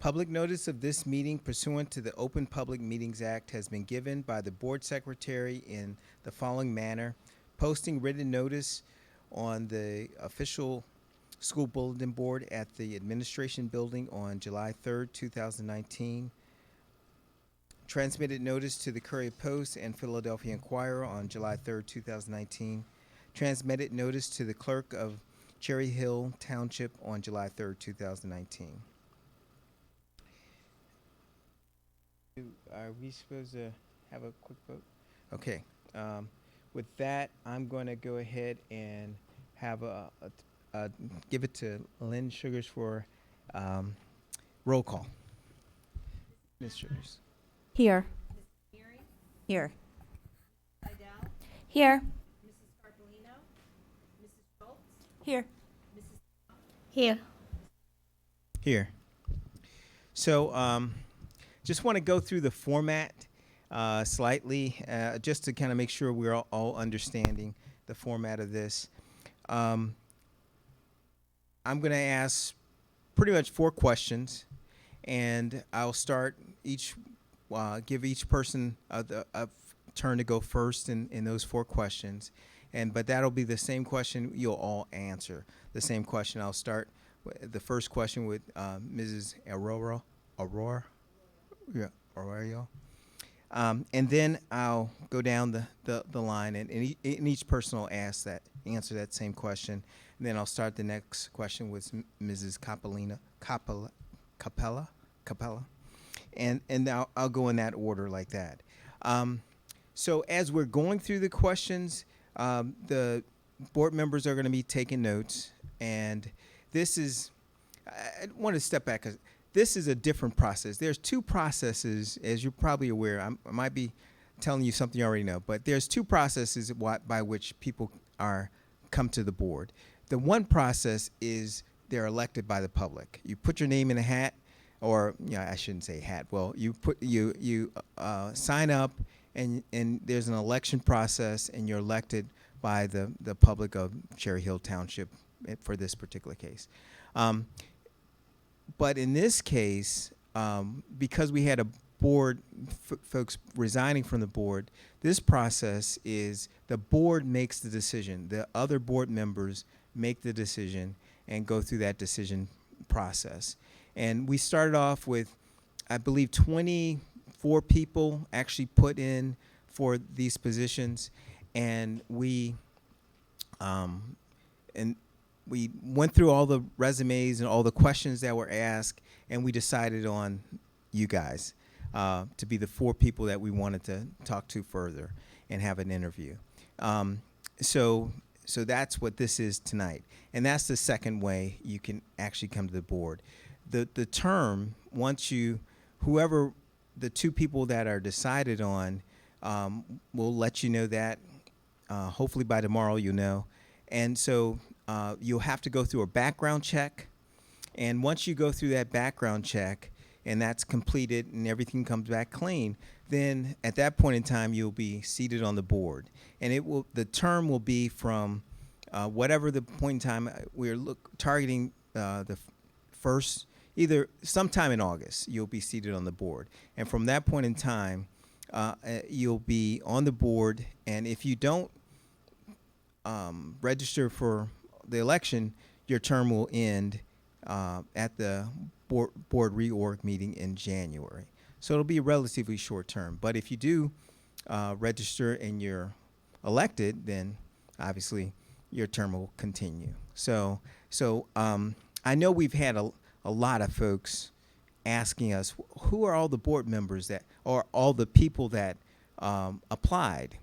Public notice of this meeting pursuant to the Open Public Meetings Act has been given by the Board Secretary in the following manner: posting written notice on the official school bulletin board at the Administration Building on July 3rd, 2019. Transmitted notice to the Courier Post and Philadelphia Inquirer on July 3rd, 2019. Transmitted notice to the Clerk of Cherry Hill Township on July 3rd, 2019. Are we supposed to have a quick vote? Okay. With that, I'm going to go ahead and have give it to Lynn Sugars for roll call. Ms. Sugars. Here. Here. Here. Here. Here. Here. So, just want to go through the format slightly, just to kind of make sure we're all understanding the format of this. I'm going to ask pretty much 4 questions, and I'll start give each person a turn to go first in those 4 questions. But that'll be the same question you'll all answer. The same question. I'll start the first question with Mrs. Aurora. Yeah, Aurora. And then I'll go down the line, and each person will answer that same question. And then I'll start the next question with Mrs. Capella. And I'll go in that order like that. So as we're going through the questions, the board members are going to be taking notes, and this is, I want to step back because this is a different process. There's 2 processes, as you're probably aware. I might be telling you something you already know, but there's 2 processes by which people come to the board. The one process is they're elected by the public. You put your name in a hat, or I shouldn't say hat. Well, you sign up, and there's an election process, and you're elected by the public of Cherry Hill Township for this particular case. But in this case, because we had a board, folks resigning from the board, this process is the board makes the decision. The other board members make the decision and go through that decision process. And we started off with, I believe, 24 people actually put in for these positions, and we went through all the resumes and all the questions that were asked, and we decided on you guys to be the 4 people that we wanted to talk to further and have an interview. So that's what this is tonight, and that's the second way you can actually come to the board. The term, whoever the 2 people that are decided on, we'll let you know that. Hopefully by tomorrow you'll know. And so you'll have to go through a background check. And once you go through that background check and that's completed and everything comes back clean, then at that point in time you'll be seated on the board. And the term will be from whatever the point in time we're targeting the first, either sometime in August, you'll be seated on the board. And from that point in time, you'll be on the board. And if you don't register for the election, your term will end at the board reorg meeting in January. So it'll be a relatively short term. But if you do register and you're elected, then obviously your term will continue. So I know we've had a lot of folks asking us, who are all the board members or all the people that applied?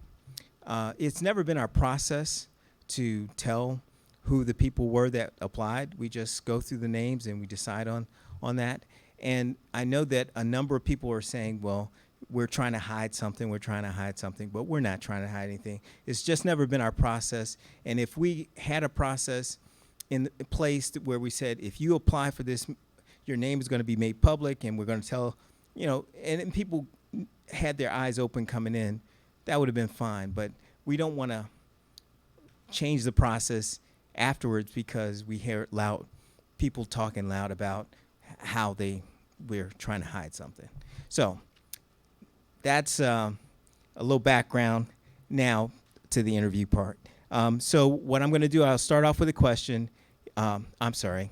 It's never been our process to tell who the people were that applied. We just go through the names and we decide on that. And I know that a number of people are saying, well, we're trying to hide something, but we're not trying to hide anything. It's just never been our process. And if we had a process in place where we said, if you apply for this, your name is going to be made public, and we're going to tell, and people had their eyes open coming in, that would have been fine. But we don't want to change the process afterwards because we hear people talking loud about how they we're trying to hide something. So that's a little background now to the interview part. So what I'm going to do, I'll start off with a question. I'm sorry.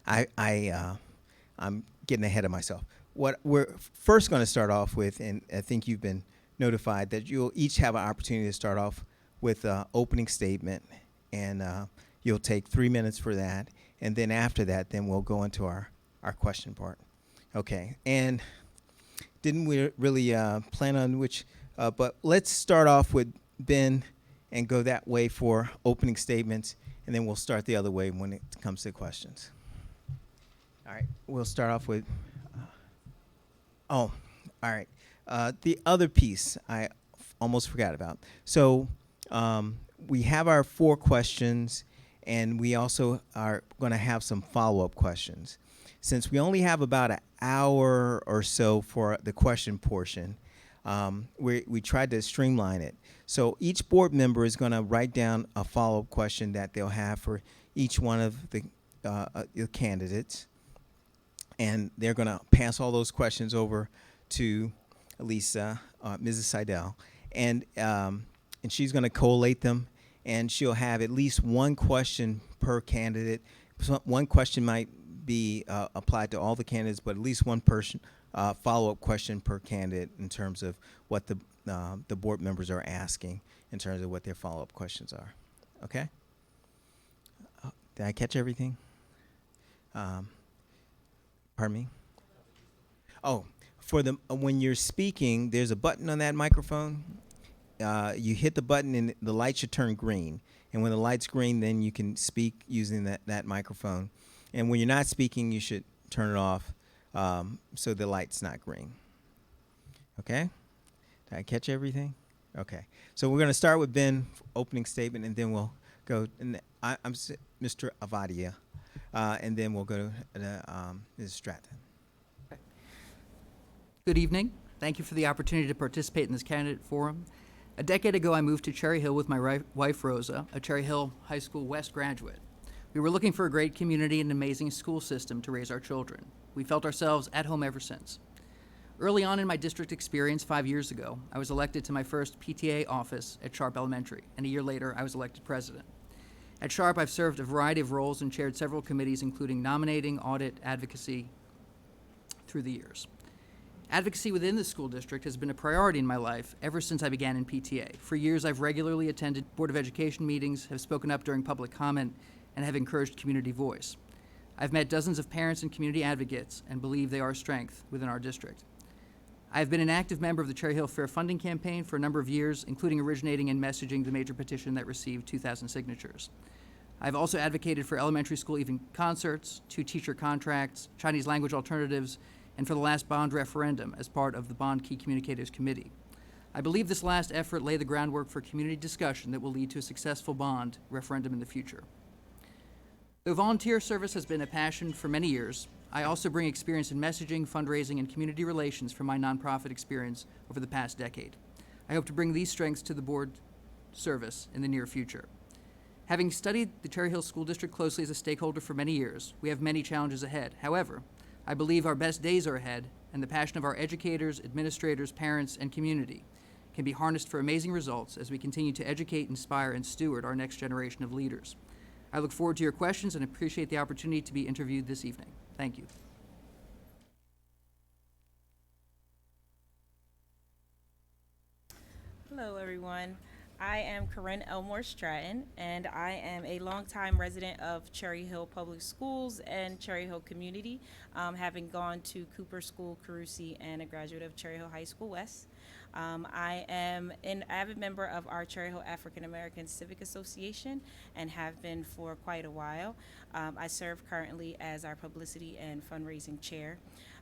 I'm getting ahead of myself. What we're first going to start off with, and I think you've been notified that you'll each have an opportunity to start off with an opening statement, and you'll take 3 minutes for that, and then after that, then we'll go into our question part. Okay, and didn't we really plan on which, but let's start off with Ben and go that way for opening statements, and then we'll start the other way when it comes to questions. All right, we'll start off with, all right. The other piece I almost forgot about. So we have our 4 questions, and we also are going to have some follow-up questions. Since we only have about an hour or so for the question portion, we tried to streamline it. So each board member is going to write down a follow-up question that they'll have for each one of the candidates, and they're going to pass all those questions over to Lisa, Mrs. Seidel, and she's going to collate them, and she'll have at least one question per candidate. So one question might be applied to all the candidates, but at least one person follow-up question per candidate in terms of what the board members are asking in terms of what their follow-up questions are. Okay? Did I catch everything? Pardon me? Oh, for the when you're speaking, there's a button on that microphone. You hit the button and the light should turn green. And when the light's green, then you can speak using that microphone. And when you're not speaking, you should turn it off so the light's not green. Okay? Did I catch everything? Okay. So we're going to start with Ben, opening statement, and then we'll go. And I'm Mr. Avadia, and then we'll go to Ms. Stratton. Good evening. Thank you for the opportunity to participate in this candidate forum. A decade ago, I moved to Cherry Hill with my wife, Rosa, a Cherry Hill High School West graduate. We were looking for a great community and an amazing school system to raise our children. We felt ourselves at home ever since. Early on in my district experience 5 years ago, I was elected to my first PTA office at Sharp Elementary, and a year later, I was elected president. At Sharp, I've served a variety of roles and chaired several committees, including nominating, audit, advocacy, through the years. Advocacy within the school district has been a priority in my life ever since I began in PTA. For years, I've regularly attended Board of Education meetings, have spoken up during public comment, and have encouraged community voice. I've met dozens of parents and community advocates and believe they are a strength within our district. I have been an active member of the Cherry Hill Fair Funding Campaign for a number of years, including originating and messaging the major petition that received 2,000 signatures. I've also advocated for elementary school evening concerts, 2 teacher contracts, Chinese language alternatives, and for the last bond referendum as part of the Bond Key Communicators Committee. I believe this last effort laid the groundwork for community discussion that will lead to a successful bond referendum in the future. Though volunteer service has been a passion for many years, I also bring experience in messaging, fundraising, and community relations from my nonprofit experience over the past decade. I hope to bring these strengths to the board service in the near future. Having studied the Cherry Hill School District closely as a stakeholder for many years, we have many challenges ahead. However, I believe our best days are ahead, and the passion of our educators, administrators, parents, and community can be harnessed for amazing results as we continue to educate, inspire, and steward our next generation of leaders. I look forward to your questions and appreciate the opportunity to be interviewed this evening. Thank you. Hello, everyone. I am Corinne Elmore Stratton, and I am a longtime resident of Cherry Hill Public Schools and Cherry Hill Community, having gone to Cooper School, Carusi, and a graduate of Cherry Hill High School West. I am an avid member of our Cherry Hill African American Civic Association and have been for quite a while. I serve currently as our publicity and fundraising chair.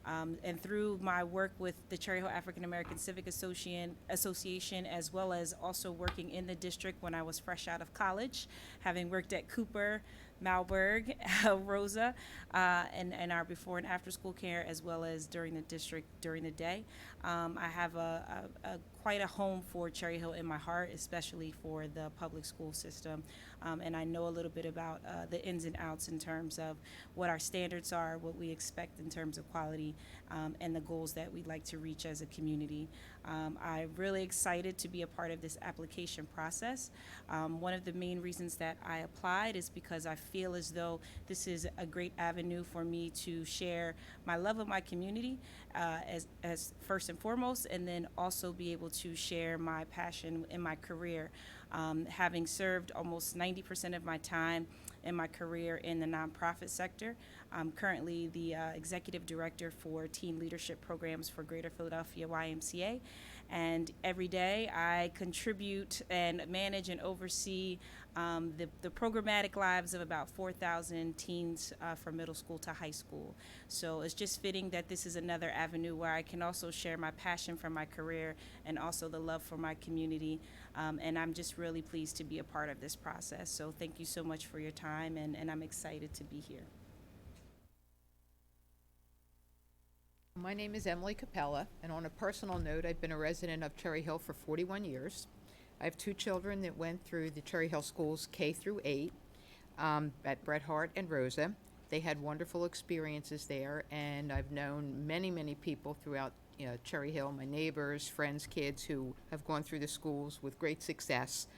And through my work with the Cherry Hill African American Civic Association, as well as also working in the district when I was fresh out of college, having worked at Cooper, Malberg, Rosa, and our before and after school care, as well as during the district during the day. I have a quite a home for Cherry Hill in my heart, especially for the public school system. And I know a little bit about the ins and outs in terms of what our standards are, what we expect in terms of quality, and the goals that we'd like to reach as a community. I'm really excited to be a part of this application process. One of the main reasons that I applied is because I feel as though this is a great avenue for me to share my love of my community as first and foremost, and then also be able to share my passion in my career. Having served almost 90% of my time in my career in the nonprofit sector, I'm currently the executive director for teen leadership programs for Greater Philadelphia YMCA. And every day I contribute and manage and oversee the programmatic lives of about 4,000 teens from middle school to high school. So it's just fitting that this is another avenue where I can also share my passion for my career and also the love for my community. And I'm just really pleased to be a part of this process. So thank you so much for your time, and I'm excited to be here. My name is Emily Capella, and on a personal note, I've been a resident of Cherry Hill for 41 years. I have two children that went through the Cherry Hill schools K through 8 at Bret Harte and Rosa. They had wonderful experiences there, and I've known many, many people throughout Cherry Hill, my neighbors, friends, kids who have gone through the schools with great success.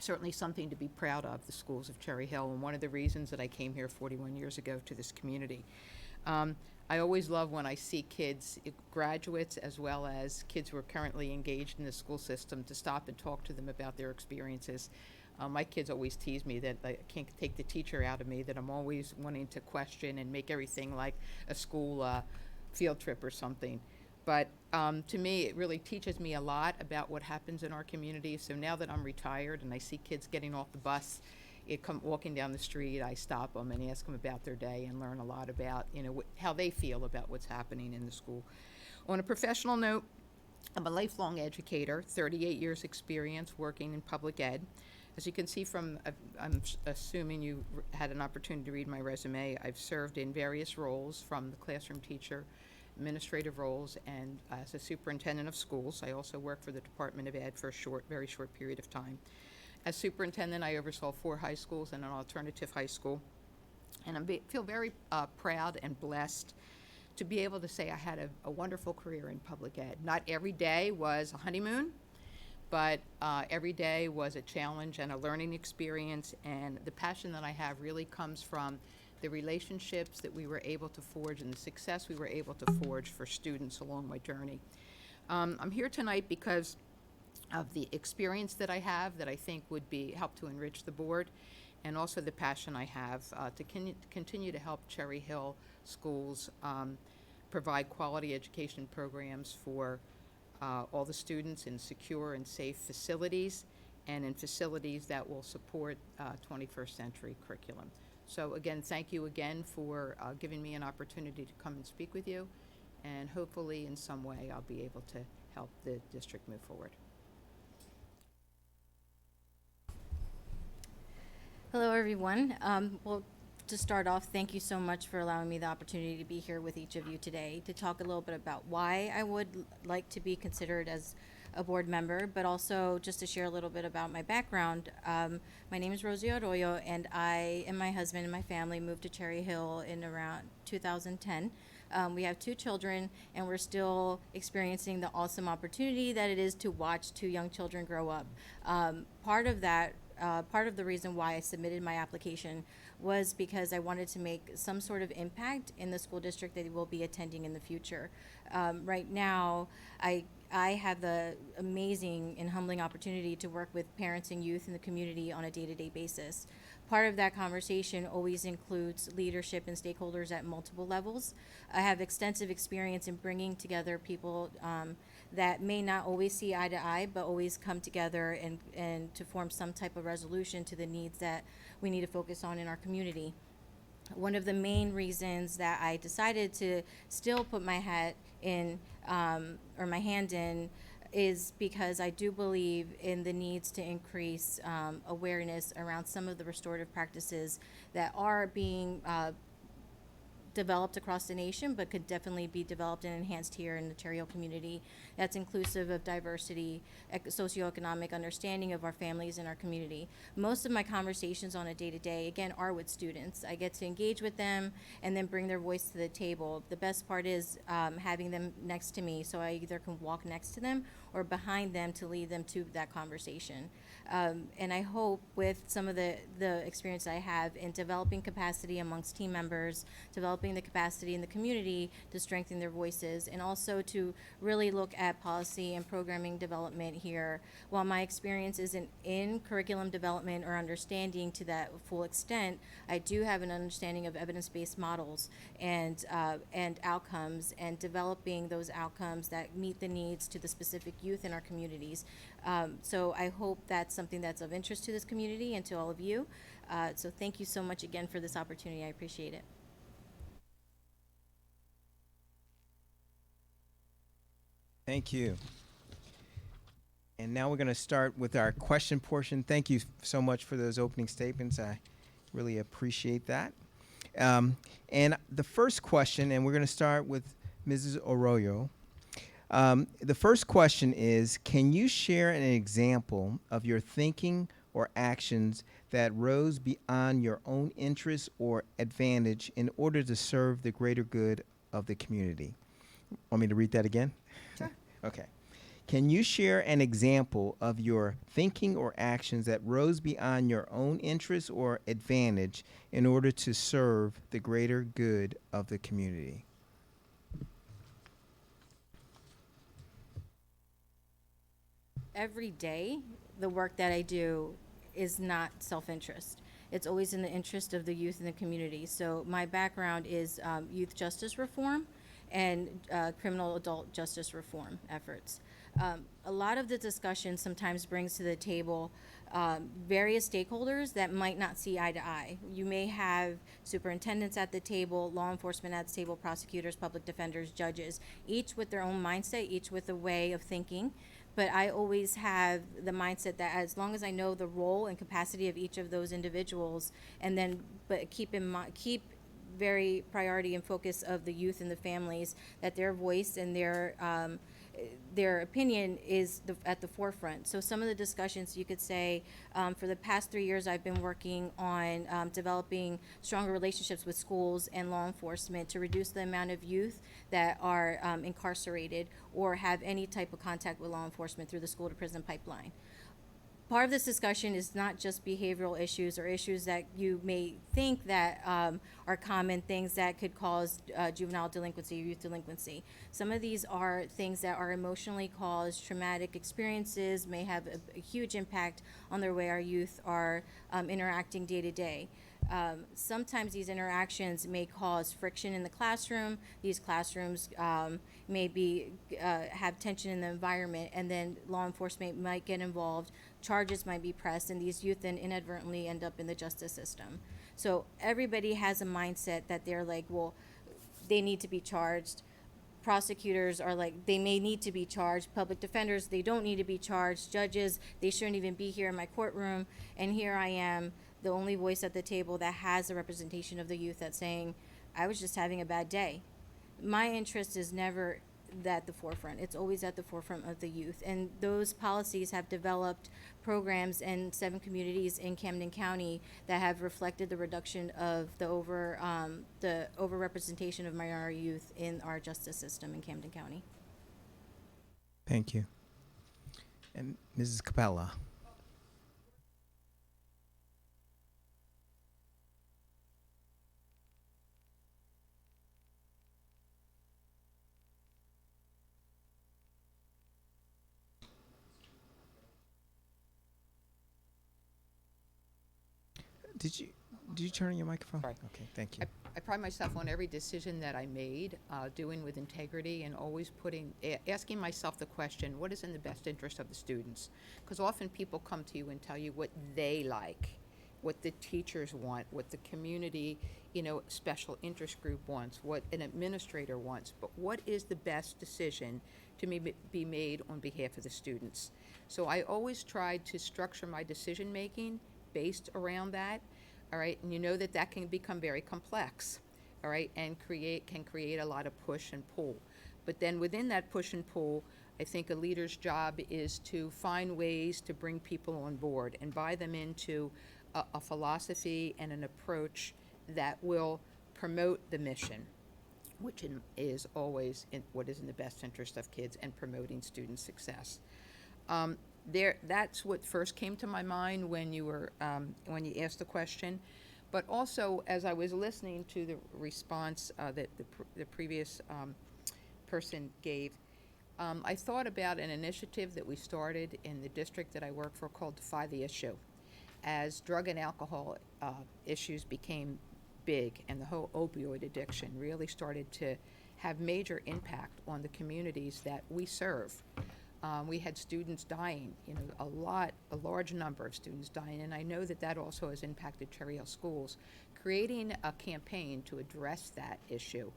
Certainly something to be proud of, the schools of Cherry Hill, and one of the reasons that I came here 41 years ago to this community. I always love when I see kids, graduates, as well as kids who are currently engaged in the school system, to stop and talk to them about their experiences. My kids always tease me that I can't take the teacher out of me, that I'm always wanting to question and make everything like a school field trip or something. But to me, it really teaches me a lot about what happens in our community. So now that I'm retired and I see kids getting off the bus, walking down the street, I stop them and ask them about their day and learn a lot about, how they feel about what's happening in the school. On a professional note, I'm a lifelong educator, 38 years experience working in public ed. As you can see from, I'm assuming you had an opportunity to read my resume, I've served in various roles, from the classroom teacher, administrative roles, and as a superintendent of schools. I also worked for the Department of Ed for a very short period of time. As superintendent, I oversaw 4 high schools and an alternative high school. And I feel very proud and blessed to be able to say I had a wonderful career in public ed. Not every day was a honeymoon, but every day was a challenge and a learning experience. And the passion that I have really comes from the relationships that we were able to forge and the success we were able to forge for students along my journey. I'm here tonight because of the experience that I have that I think would help to enrich the board, and also the passion I have to continue to help Cherry Hill schools provide quality education programs for all the students in secure and safe facilities, and in facilities that will support 21st century curriculum. So again, thank you again for giving me an opportunity to come and speak with you, and hopefully in some way I'll be able to help the district move forward. Hello, everyone. Well, to start off, thank you so much for allowing me the opportunity to be here with each of you today to talk a little bit about why I would like to be considered as a board member, but also just to share a little bit about my background. My name is Rosie Arroyo, and I and my husband and my family moved to Cherry Hill in around 2010. We have 2 children, and we're still experiencing the awesome opportunity that it is to watch 2 young children grow up. Part of the reason why I submitted my application was because I wanted to make some sort of impact in the school district that they will be attending in the future. Right now, I have the amazing and humbling opportunity to work with parents and youth in the community on a day-to-day basis. Part of that conversation always includes leadership and stakeholders at multiple levels. I have extensive experience in bringing together people that may not always see eye to eye, but always come together and to form some type of resolution to the needs that we need to focus on in our community. One of the main reasons that I decided to still put my hat in, or my hand in, is because I do believe in the needs to increase awareness around some of the restorative practices that are being developed across the nation, but could definitely be developed and enhanced here in the Cherry Hill community. That's inclusive of diversity, socioeconomic understanding of our families and our community. Most of my conversations on a day-to-day, again, are with students. I get to engage with them and then bring their voice to the table. The best part is having them next to me, so I either can walk next to them or behind them to lead them to that conversation. And I hope with some of the experience I have in developing capacity amongst team members, developing the capacity in the community to strengthen their voices, and also to really look at policy and programming development here. While my experience isn't in curriculum development or understanding to that full extent, I do have an understanding of evidence-based models and outcomes, and developing those outcomes that meet the needs to the specific youth in our communities. So I hope that's something that's of interest to this community and to all of you. So thank you so much again for this opportunity. I appreciate it. Thank you. And now we're going to start with our question portion. Thank you so much for those opening statements. I really appreciate that. And the first question, and we're going to start with Mrs. Arroyo. The first question is, can you share an example of your thinking or actions that rose beyond your own interests or advantage in order to serve the greater good of the community? Want me to read that again? Sure. Okay. Can you share an example of your thinking or actions that rose beyond your own interests or advantage in order to serve the greater good of the community? Every day, the work that I do is not self-interest. It's always in the interest of the youth in the community. So my background is youth justice reform and criminal adult justice reform efforts. A lot of the discussion sometimes brings to the table various stakeholders that might not see eye to eye. You may have superintendents at the table, law enforcement at the table, prosecutors, public defenders, judges, each with their own mindset, each with a way of thinking. But I always have the mindset that as long as I know the role and capacity of each of those individuals, and then but keep in mind, keep very priority and focus of the youth and the families, that their voice and their opinion is at the forefront. So some of the discussions, you could say, for the past 3 years, I've been working on developing stronger relationships with schools and law enforcement to reduce the amount of youth that are incarcerated or have any type of contact with law enforcement through the school to prison pipeline. Part of this discussion is not just behavioral issues or issues that you may think that are common, things that could cause juvenile delinquency or youth delinquency. Some of these are things that are emotionally caused, traumatic experiences, may have a huge impact on the way our youth are interacting day to day. Sometimes these interactions may cause friction in the classroom. These classrooms may have tension in the environment, and then law enforcement might get involved, charges might be pressed, and these youth then inadvertently end up in the justice system. So everybody has a mindset that they're like, well, they need to be charged. Prosecutors are like, they may need to be charged. Public defenders, they don't need to be charged. Judges, they shouldn't even be here in my courtroom. And here I am, the only voice at the table that has a representation of the youth that's saying, I was just having a bad day. My interest is never at the forefront. It's always at the forefront of the youth. And those policies have developed programs in 7 communities in Camden County that have reflected the reduction of the overrepresentation of minority youth in our justice system in Camden County. Thank you. And Mrs. Capella. Did you turn on your microphone? Sorry. Okay, thank you. I pride myself on every decision that I made, doing with integrity and always asking myself the question, what is in the best interest of the students? Because often people come to you and tell you what they like, what the teachers want, what the community, special interest group wants, what an administrator wants, but what is the best decision to be made on behalf of the students? So I always tried to structure my decision-making based around that, all right? And you know that can become very complex. all right, and can create a lot of push and pull. But then within that push and pull, I think a leader's job is to find ways to bring people on board and buy them into a philosophy and an approach that will promote the mission, which is always what is in the best interest of kids and promoting student success. That's what first came to my mind when you asked the question. But also, as I was listening to the response that the previous person gave, I thought about an initiative that we started in the district that I work for called Defy the Issue. As drug and alcohol issues became big and the whole opioid addiction really started to have major impact on the communities that we serve. We had students dying, a large number of students dying, and I know that also has impacted Cherry Hill schools. Creating a campaign to address that issue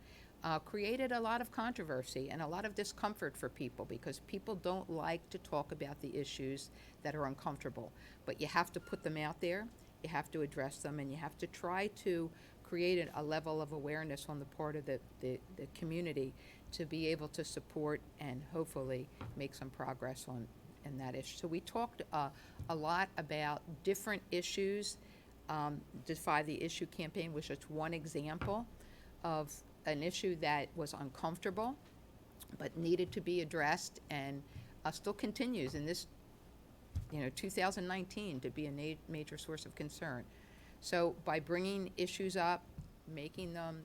created a lot of controversy and a lot of discomfort for people because people don't like to talk about the issues that are uncomfortable. But you have to put them out there, you have to address them, and you have to try to create a level of awareness on the part of the community to be able to support and hopefully make some progress in that issue. So we talked a lot about different issues. Defy the Issue campaign was just one example of an issue that was uncomfortable but needed to be addressed and still continues in this 2019 to be a major source of concern. So by bringing issues up, making them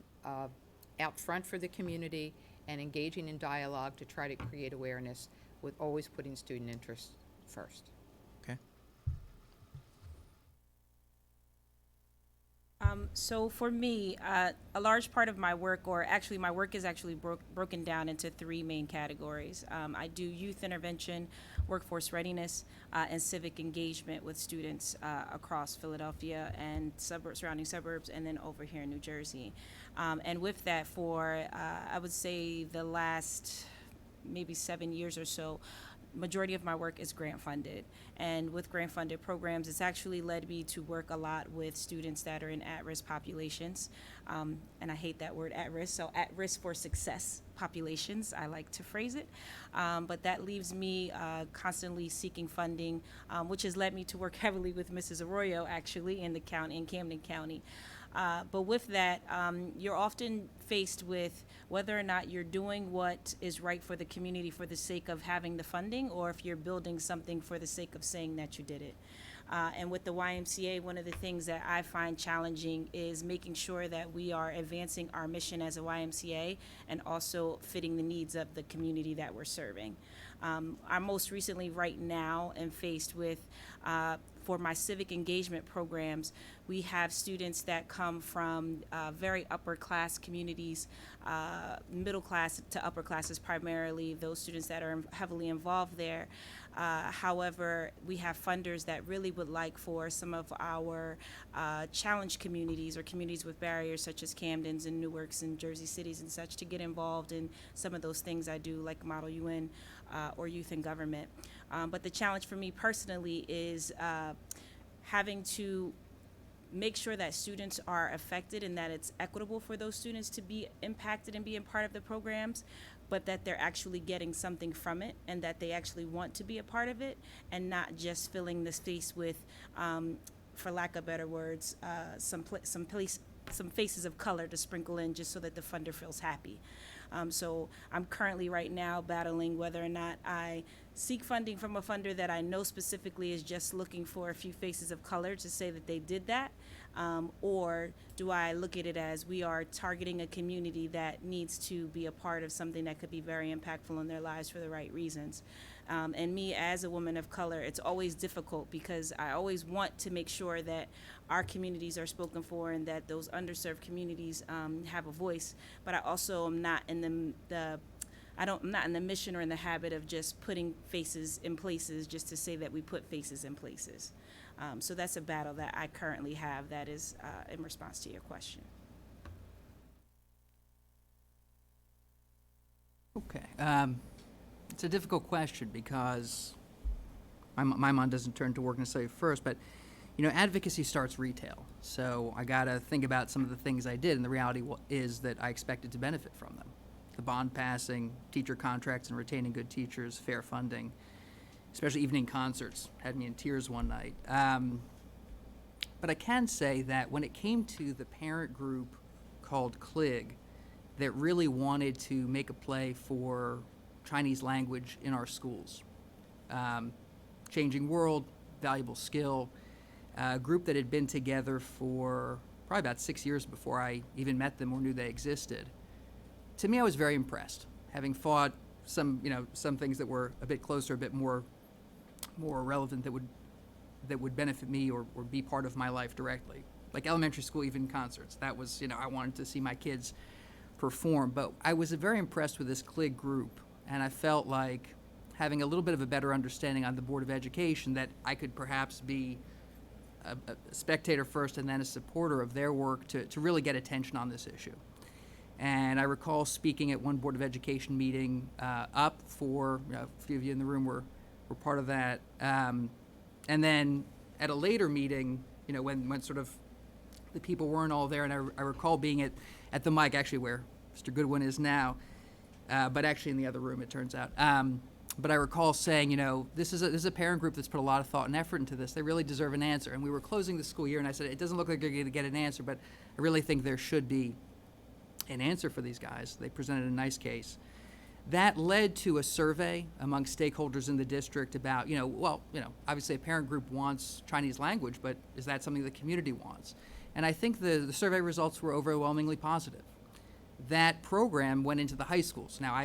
out front for the community, and engaging in dialogue to try to create awareness with always putting student interests first. Okay. So for me, a large part of my work, or actually my work is actually broken down into three main categories. I do youth intervention, workforce readiness, and civic engagement with students across Philadelphia and surrounding suburbs, and then over here in New Jersey. And with that, for I would say the last maybe 7 years or so, majority of my work is grant funded, and with grant funded programs, it's actually led me to work a lot with students that are in at-risk populations, and I hate that word at-risk, so at-risk for success populations, I like to phrase it, but that leaves me constantly seeking funding, which has led me to work heavily with Mrs. Arroyo actually in Camden County. But with that, you're often faced with whether or not you're doing what is right for the community for the sake of having the funding, or if you're building something for the sake of saying that you did it. And with the YMCA, one of the things that I find challenging is making sure that we are advancing our mission as a YMCA and also fitting the needs of the community that we're serving. I most recently right now am faced with for my civic engagement programs, we have students that come from very upper class communities, middle class to upper classes primarily, those students that are heavily involved there. However, we have funders that really would like for some of our challenged communities or communities with barriers such as Camdens and Newarks and Jersey Cities and such to get involved in some of those things I do, like Model UN or Youth in Government. But the challenge for me personally is having to make sure that students are affected and that it's equitable for those students to be impacted and be a part of the programs, but that they're actually getting something from it and that they actually want to be a part of it and not just filling the space with, for lack of better words, some faces of color to sprinkle in just so that the funder feels happy. So I'm currently right now battling whether or not I seek funding from a funder that I know specifically is just looking for a few faces of color to say that they did that, or do I look at it as we are targeting a community that needs to be a part of something that could be very impactful in their lives for the right reasons. And me as a woman of color, it's always difficult because I always want to make sure that our communities are spoken for and that those underserved communities have a voice, but I also am not in I'm not in the mission or in the habit of just putting faces in places just to say that we put faces in places. So that's a battle that I currently have that is in response to your question. Okay. It's a difficult question because my mind doesn't turn to work necessarily first, but advocacy starts retail. So I got to think about some of the things I did, and the reality is that I expected to benefit from them. The bond passing, teacher contracts and retaining good teachers, fair funding, especially evening concerts, had me in tears one night. But I can say that when it came to the parent group called CLIG that really wanted to make a play for Chinese language in our schools, changing world, valuable skill, a group that had been together for probably about 6 years before I even met them or knew they existed. To me, I was very impressed, having fought some things that were a bit closer, a bit more relevant, that would benefit me or be part of my life directly. Like elementary school evening concerts. That was, I wanted to see my kids perform. But I was very impressed with this CLIG group, and I felt like having a little bit of a better understanding on the Board of Education that I could perhaps be a spectator first and then a supporter of their work to really get attention on this issue. And I recall speaking at one Board of Education meeting up for, a few of you in the room were part of that. And then at a later meeting, when sort of the people weren't all there, and I recall being at the mic, actually where Mr. Goodwin is now, but actually in the other room, it turns out. But I recall saying, this is a parent group that's put a lot of thought and effort into this. They really deserve an answer. And we were closing the school year, and I said, it doesn't look like they're going to get an answer, but I really think there should be an answer for these guys. They presented a nice case. That led to a survey among stakeholders in the district about, obviously a parent group wants Chinese language, but is that something the community wants? And I think the survey results were overwhelmingly positive. That program went into the high schools. Now,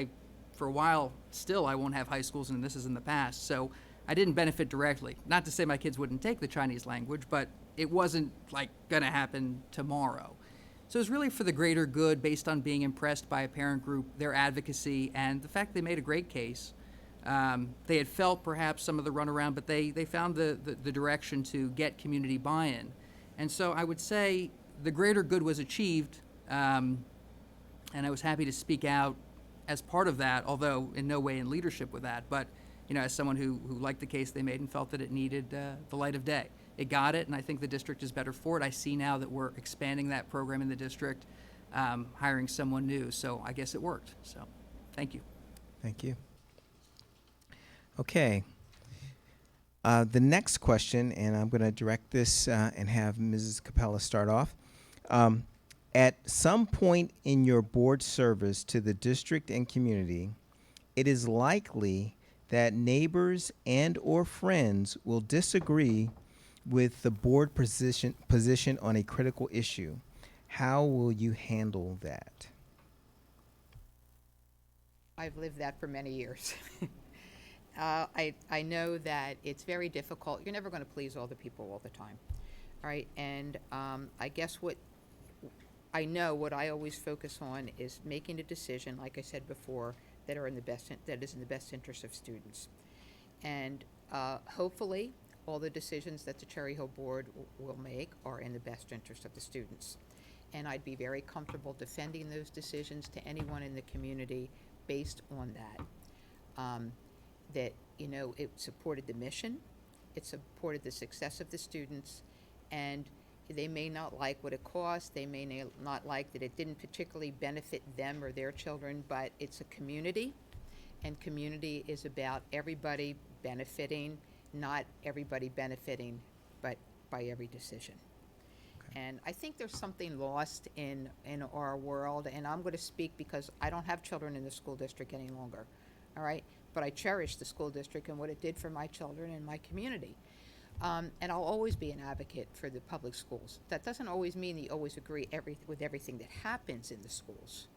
for a while, still, I won't have high schools, and this is in the past, so I didn't benefit directly. Not to say my kids wouldn't take the Chinese language, but it wasn't, going to happen tomorrow. So it was really for the greater good based on being impressed by a parent group, their advocacy, and the fact they made a great case. They had felt perhaps some of the runaround, but they found the direction to get community buy-in. And so I would say the greater good was achieved, and I was happy to speak out as part of that, although in no way in leadership with that, but as someone who liked the case they made and felt that it needed the light of day. It got it, and I think the district is better for it. I see now that we're expanding that program in the district, hiring someone new, so I guess it worked. So, thank you. Thank you. Okay. The next question, and I'm going to direct this and have Mrs. Capella start off. At some point in your board service to the district and community, it is likely that neighbors and or friends will disagree with the board position on a critical issue. How will you handle that? I've lived that for many years. I know that it's very difficult. You're never going to please all the people all the time, all right? And I guess what I always focus on is making a decision, like I said before, that is in the best interest of students. And hopefully, all the decisions that the Cherry Hill Board will make are in the best interest of the students. And I'd be very comfortable defending those decisions to anyone in the community based on that. It supported the mission, it supported the success of the students, and they may not like what it cost, they may not like that it didn't particularly benefit them or their children, but it's a community, and community is about everybody benefiting, not everybody benefiting, but by every decision. Okay. And I think there's something lost in our world, and I'm going to speak because I don't have children in the school district any longer, all right? But I cherish the school district and what it did for my children and my community. And I'll always be an advocate for the public schools. That doesn't always mean you always agree with everything that happens in the schools,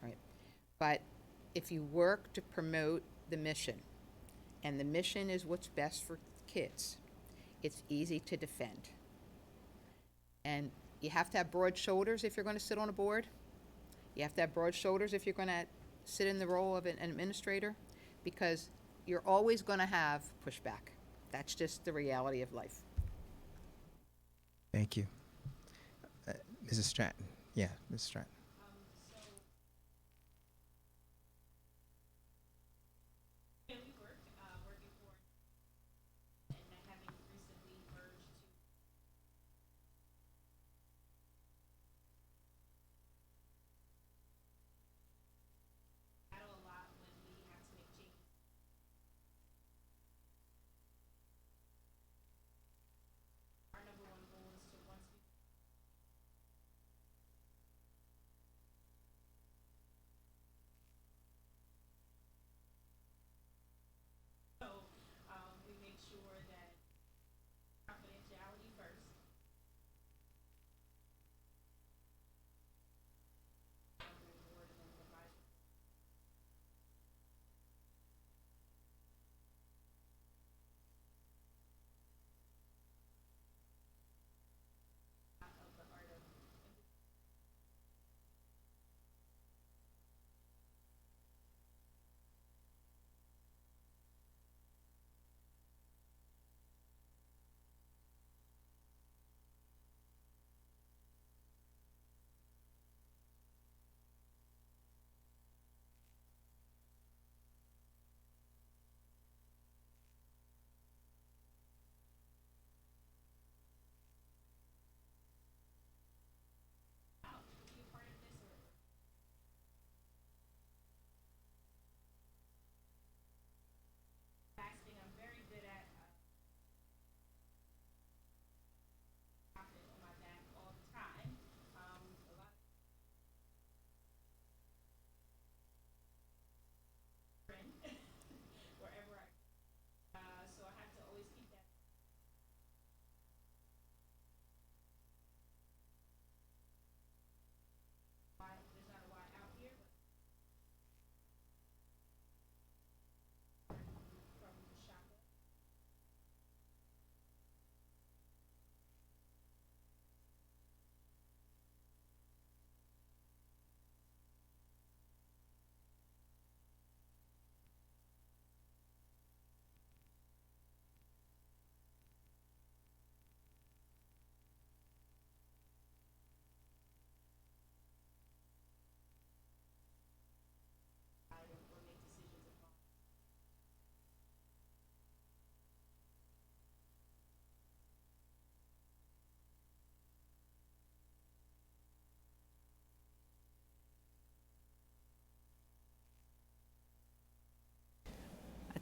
right? But if you work to promote the mission, and the mission is what's best for kids, it's easy to defend. And you have to have broad shoulders if you're going to sit on a board. You have to have broad shoulders if you're going to sit in the role of an administrator, because you're always going to have pushback. That's just the reality of life. Thank you. Mrs. Stratton. Yeah, Mrs. Stratton. Working for and having recently merged to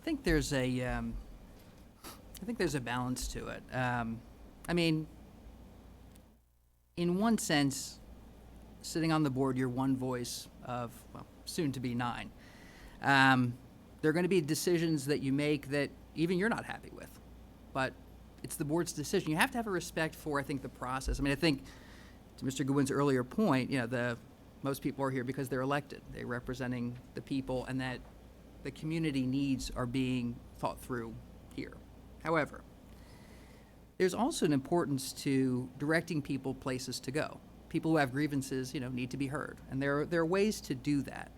think there's a balance to it. I mean, in one sense, sitting on the board, you're one voice of, well, soon to be 9. There are going to be decisions that you make that even you're not happy with, but it's the board's decision. You have to have a respect for, I think, the process. I mean, I think to Mr. Goodwin's earlier point, most people are here because they're elected. They're representing the people, and that the community needs are being thought through here. However, there's also an importance to directing people places to go. People who have grievances, need to be heard, and there are ways to do that.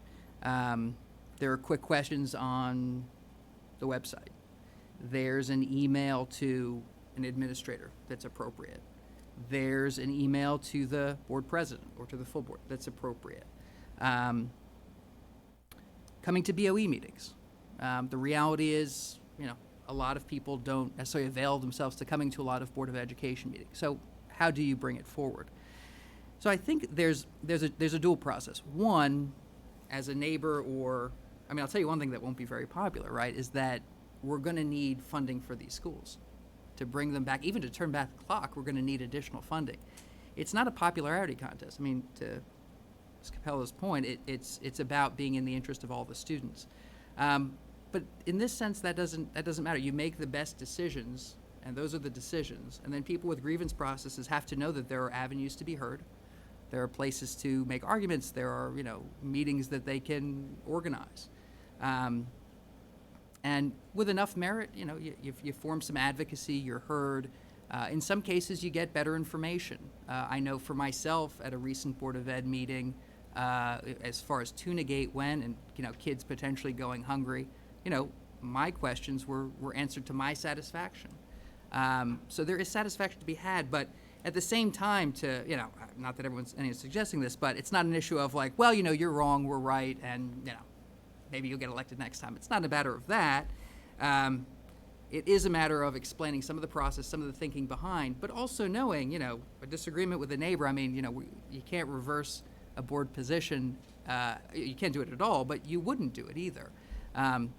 There are quick questions on the website. There's an email to an administrator that's appropriate. There's an email to the board president or to the full board that's appropriate. Coming to BOE meetings. The reality is, a lot of people don't necessarily avail themselves to coming to a lot of Board of Education meetings. So how do you bring it forward? So I think there's a dual process. One, as a neighbor, I'll tell you one thing that won't be very popular, right, is that we're going to need funding for these schools. To bring them back, even to turn back the clock, we're going to need additional funding. It's not a popularity contest. I mean, to Ms. Capella's point, it's about being in the interest of all the students. But in this sense, that doesn't matter. You make the best decisions, and those are the decisions. And then people with grievance processes have to know that there are avenues to be heard. There are places to make arguments. There are, meetings that they can organize. And with enough merit, you form some advocacy, you're heard. In some cases, you get better information. I know for myself at a recent Board of Ed meeting, as far as Tunagate went and, kids potentially going hungry, my questions were answered to my satisfaction. So there is satisfaction to be had, but at the same time not that everyone's suggesting this, but it's not an issue of like, well, you're wrong, we're right, and, maybe you'll get elected next time. It's not a matter of that. It is a matter of explaining some of the process, some of the thinking behind, but also knowing, a disagreement with a neighbor. I mean, you can't reverse a board position. You can't do it at all, but you wouldn't do it either.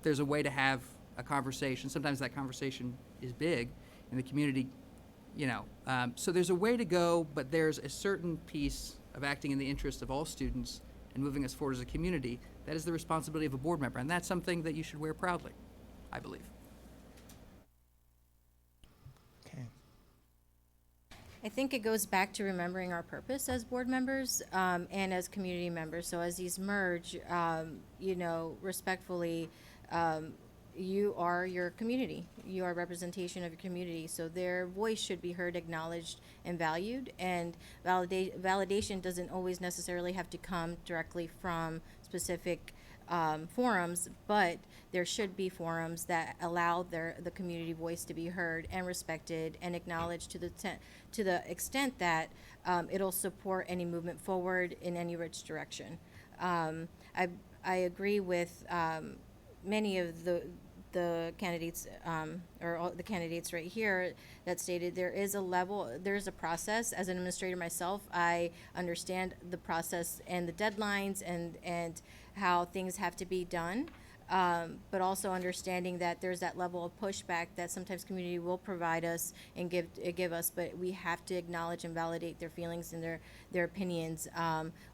There's a way to have a conversation. Sometimes that conversation is big in the community, so there's a way to go, but there's a certain piece of acting in the interest of all students and moving us forward as a community. That is the responsibility of a board member, and that's something that you should wear proudly, I believe. Okay. I think it goes back to remembering our purpose as board members and as community members. So as these merge, respectfully, you are your community. You are a representation of your community. So their voice should be heard, acknowledged, and valued. And validation doesn't always necessarily have to come directly from specific forums, but there should be forums that allow the community voice to be heard and respected and acknowledged to the extent that it'll support any movement forward in any rich direction. I agree with many of the candidates or all the candidates right here that stated there's a process. As an administrator myself, I understand the process and the deadlines and how things have to be done, but also understanding that there's that level of pushback that sometimes community will provide us and give us, but we have to acknowledge and validate their feelings and their opinions,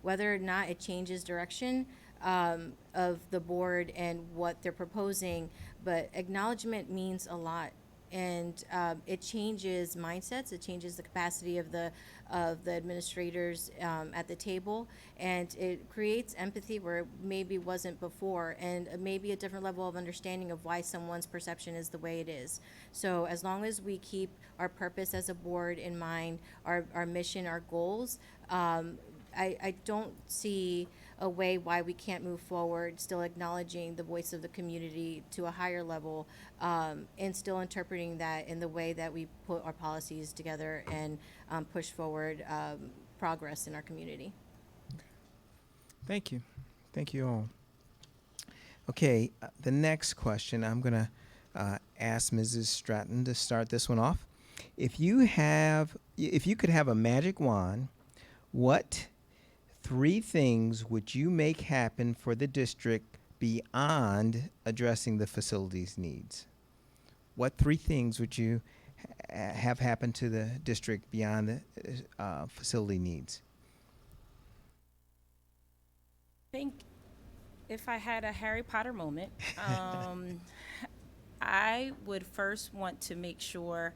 whether or not it changes direction of the board and what they're proposing, but acknowledgement means a lot, and it changes mindsets. It changes the capacity of the administrators at the table, and it creates empathy where it maybe wasn't before, and maybe a different level of understanding of why someone's perception is the way it is. So as long as we keep our purpose as a board in mind, our mission, our goals, I don't see a way why we can't move forward, still acknowledging the voice of the community to a higher level, and still interpreting that in the way that we put our policies together and push forward progress in our community. Thank you. Thank you all. Okay, the next question, I'm going to ask Mrs. Stratton to start this one off. If you could have a magic wand, what 3 things would you make happen for the district beyond addressing the facilities needs? What three things would you have happen to the district beyond the facility needs? I think if I had a Harry Potter moment, I would first want to make sure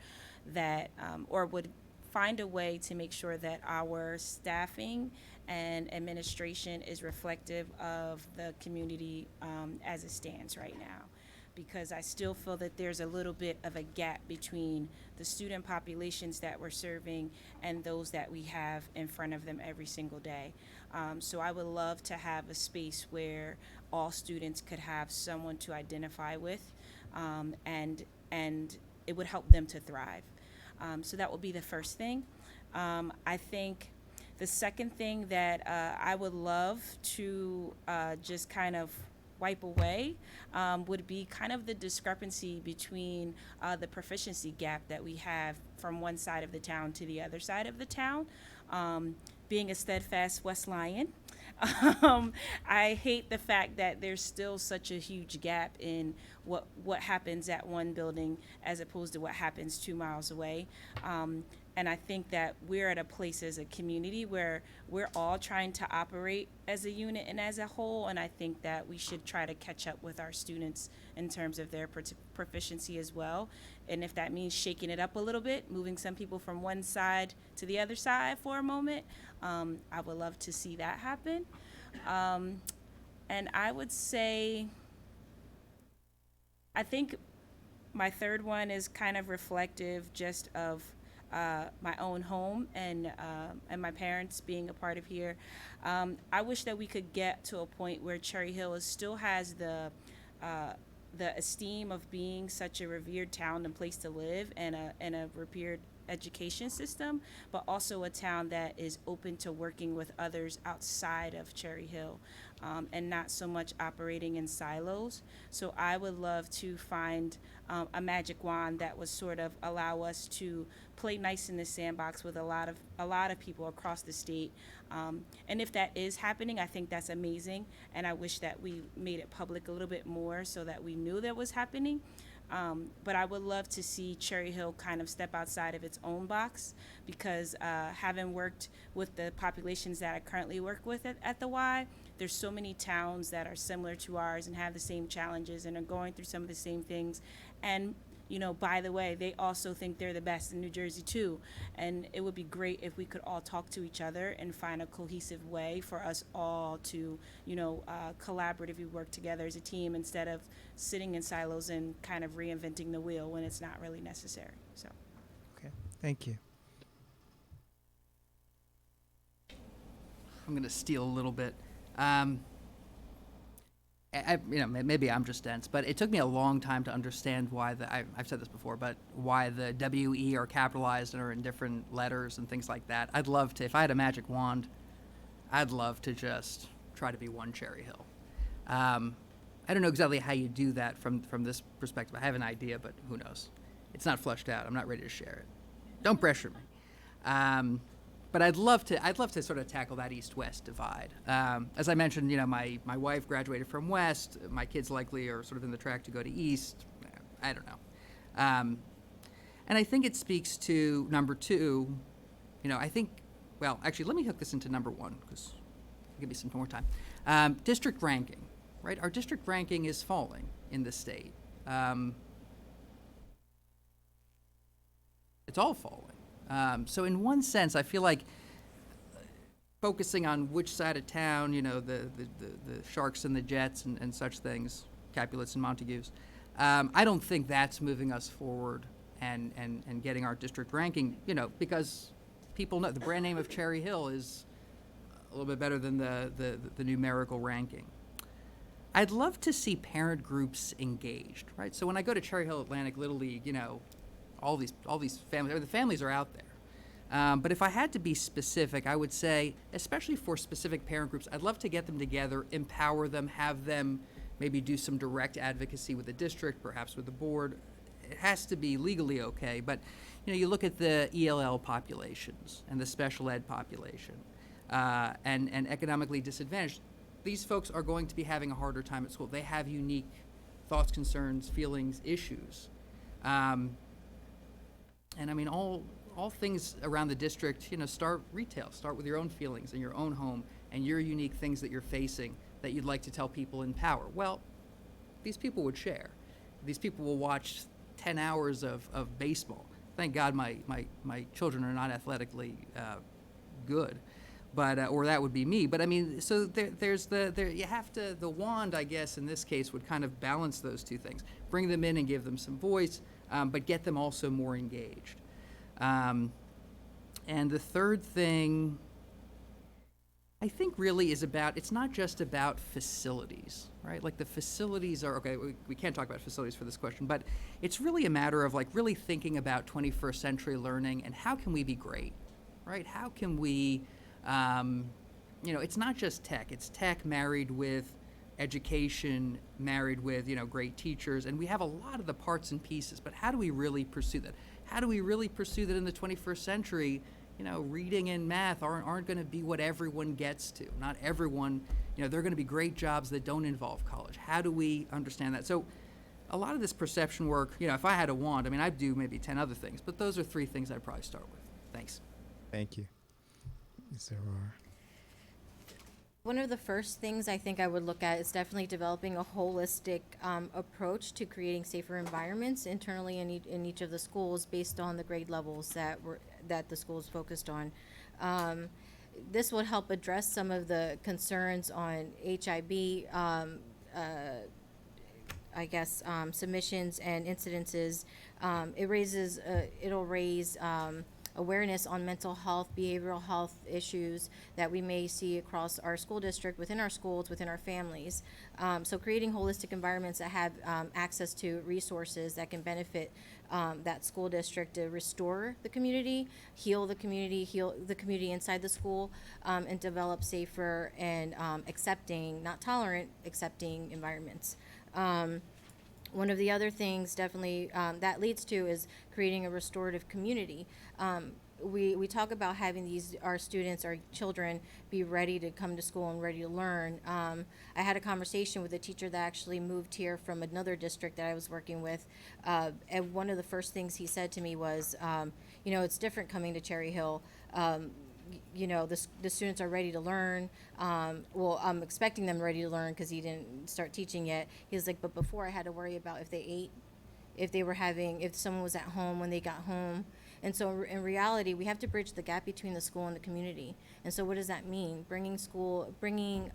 that, or would find a way to make sure that our staffing and administration is reflective of the community as it stands right now. Because I still feel that there's a little bit of a gap between the student populations that we're serving and those that we have in front of them every single day. So I would love to have a space where all students could have someone to identify with, and it would help them to thrive. So that would be the first thing. I think the second thing that I would love to just kind of wipe away would be kind of the discrepancy between the proficiency gap that we have from one side of the town to the other side of the town. Being a steadfast West Lion, I hate the fact that there's still such a huge gap in what happens at one building as opposed to what happens 2 miles away. And I think that we're at a place as a community where we're all trying to operate as a unit and as a whole, and I think that we should try to catch up with our students in terms of their proficiency as well. And if that means shaking it up a little bit, moving some people from one side to the other side for a moment, I would love to see that happen. And I would say, I think my third one is kind of reflective just of my own home and my parents being a part of here. I wish that we could get to a point where Cherry Hill still has the esteem of being such a revered town and place to live, and a revered education system, but also a town that is open to working with others outside of Cherry Hill, and not so much operating in silos. So I would love to find a magic wand that would sort of allow us to play nice in the sandbox with a lot of people across the state. And if that is happening, I think that's amazing, and I wish that we made it public a little bit more so that we knew that was happening. But I would love to see Cherry Hill kind of step outside of its own box, because having worked with the populations that I currently work with at the Y, there's so many towns that are similar to ours and have the same challenges and are going through some of the same things. And by the way, they also think they're the best in New Jersey too. And it would be great if we could all talk to each other and find a cohesive way for us all to, collaboratively work together as a team instead of sitting in silos and kind of reinventing the wheel when it's not really necessary. So. Okay, thank you. I'm going to steal a little bit. Maybe I'm just dense, but it took me a long time to understand why I've said this before, but why the WE are capitalized and are in different letters and things like that. I'd love to, if I had a magic wand, I'd love to just try to be one Cherry Hill. I don't know exactly how you do that from this perspective. I have an idea, but who knows? It's not fleshed out. I'm not ready to share it. Don't pressure me. But I'd love to sort of tackle that East-West divide. As I mentioned, my wife graduated from West. My kids likely are sort of in the track to go to East. I don't know. And I think it speaks to number two. Actually, let me hook this into number one, because I'll give you some more time. District ranking, right? Our district ranking is falling in the state. It's all falling. So in one sense, I feel like focusing on which side of town, the Sharks and the Jets and such things, Capulets and Montagues, I don't think that's moving us forward and getting our district ranking, because people know the brand name of Cherry Hill is a little bit better than the numerical ranking. I'd love to see parent groups engaged, right? So when I go to Cherry Hill Atlantic Little League, all these families, the families are out there. But if I had to be specific, I would say, especially for specific parent groups, I'd love to get them together, empower them, have them maybe do some direct advocacy with the district, perhaps with the board. It has to be legally okay, but you look at the ELL populations and the special ed population and economically disadvantaged. these folks are going to be having a harder time at school. They have unique thoughts, concerns, feelings, issues. And I mean, all things around the district, start retail. Start with your own feelings in your own home and your unique things that you're facing that you'd like to tell people in power. Well, these people would share. These people will watch 10 hours of baseball. Thank God my children are not athletically good, but or that would be me. But I mean, so you have to, the wand, I guess, in this case would kind of balance those two things. Bring them in and give them some voice, but get them also more engaged. And the third thing, I think, really is about, it's not just about facilities, right? Like the facilities are, okay, we can't talk about facilities for this question, but it's really a matter of like really thinking about 21st century learning and how can we be great, right? How can we, it's not just tech, it's tech married with education, married with, great teachers, and we have a lot of the parts and pieces, but how do we really pursue that? How do we really pursue that in the 21st century? Reading and math aren't going to be what everyone gets to. Not everyone, there are going to be great jobs that don't involve college. How do we understand that? So a lot of this perception work, if I had a wand, I mean, I'd do maybe 10 other things, but those are 3 things I'd probably start with. Thanks. Thank you. Ms. Aurora. One of the first things I think I would look at is definitely developing a holistic approach to creating safer environments internally in each of the schools based on the grade levels that the schools focused on. This would help address some of the concerns on HIB, submissions and incidences. It'll raise awareness on mental health, behavioral health issues that we may see across our school district, within our schools, within our families. So creating holistic environments that have access to resources that can benefit that school district to restore the community, heal the community inside the school, and develop safer and accepting, not tolerant, accepting environments. One of the other things definitely that leads to is creating a restorative community. We talk about having our students, our children, be ready to come to school and ready to learn. I had a conversation with a teacher that actually moved here from another district that I was working with, and one of the first things he said to me was, it's different coming to Cherry Hill. The students are ready to learn. I'm expecting them ready to learn because he didn't start teaching yet. He was like, but before I had to worry about if they ate, if someone was at home when they got home. And so in reality, we have to bridge the gap between the school and the community. And so what does that mean? Bringing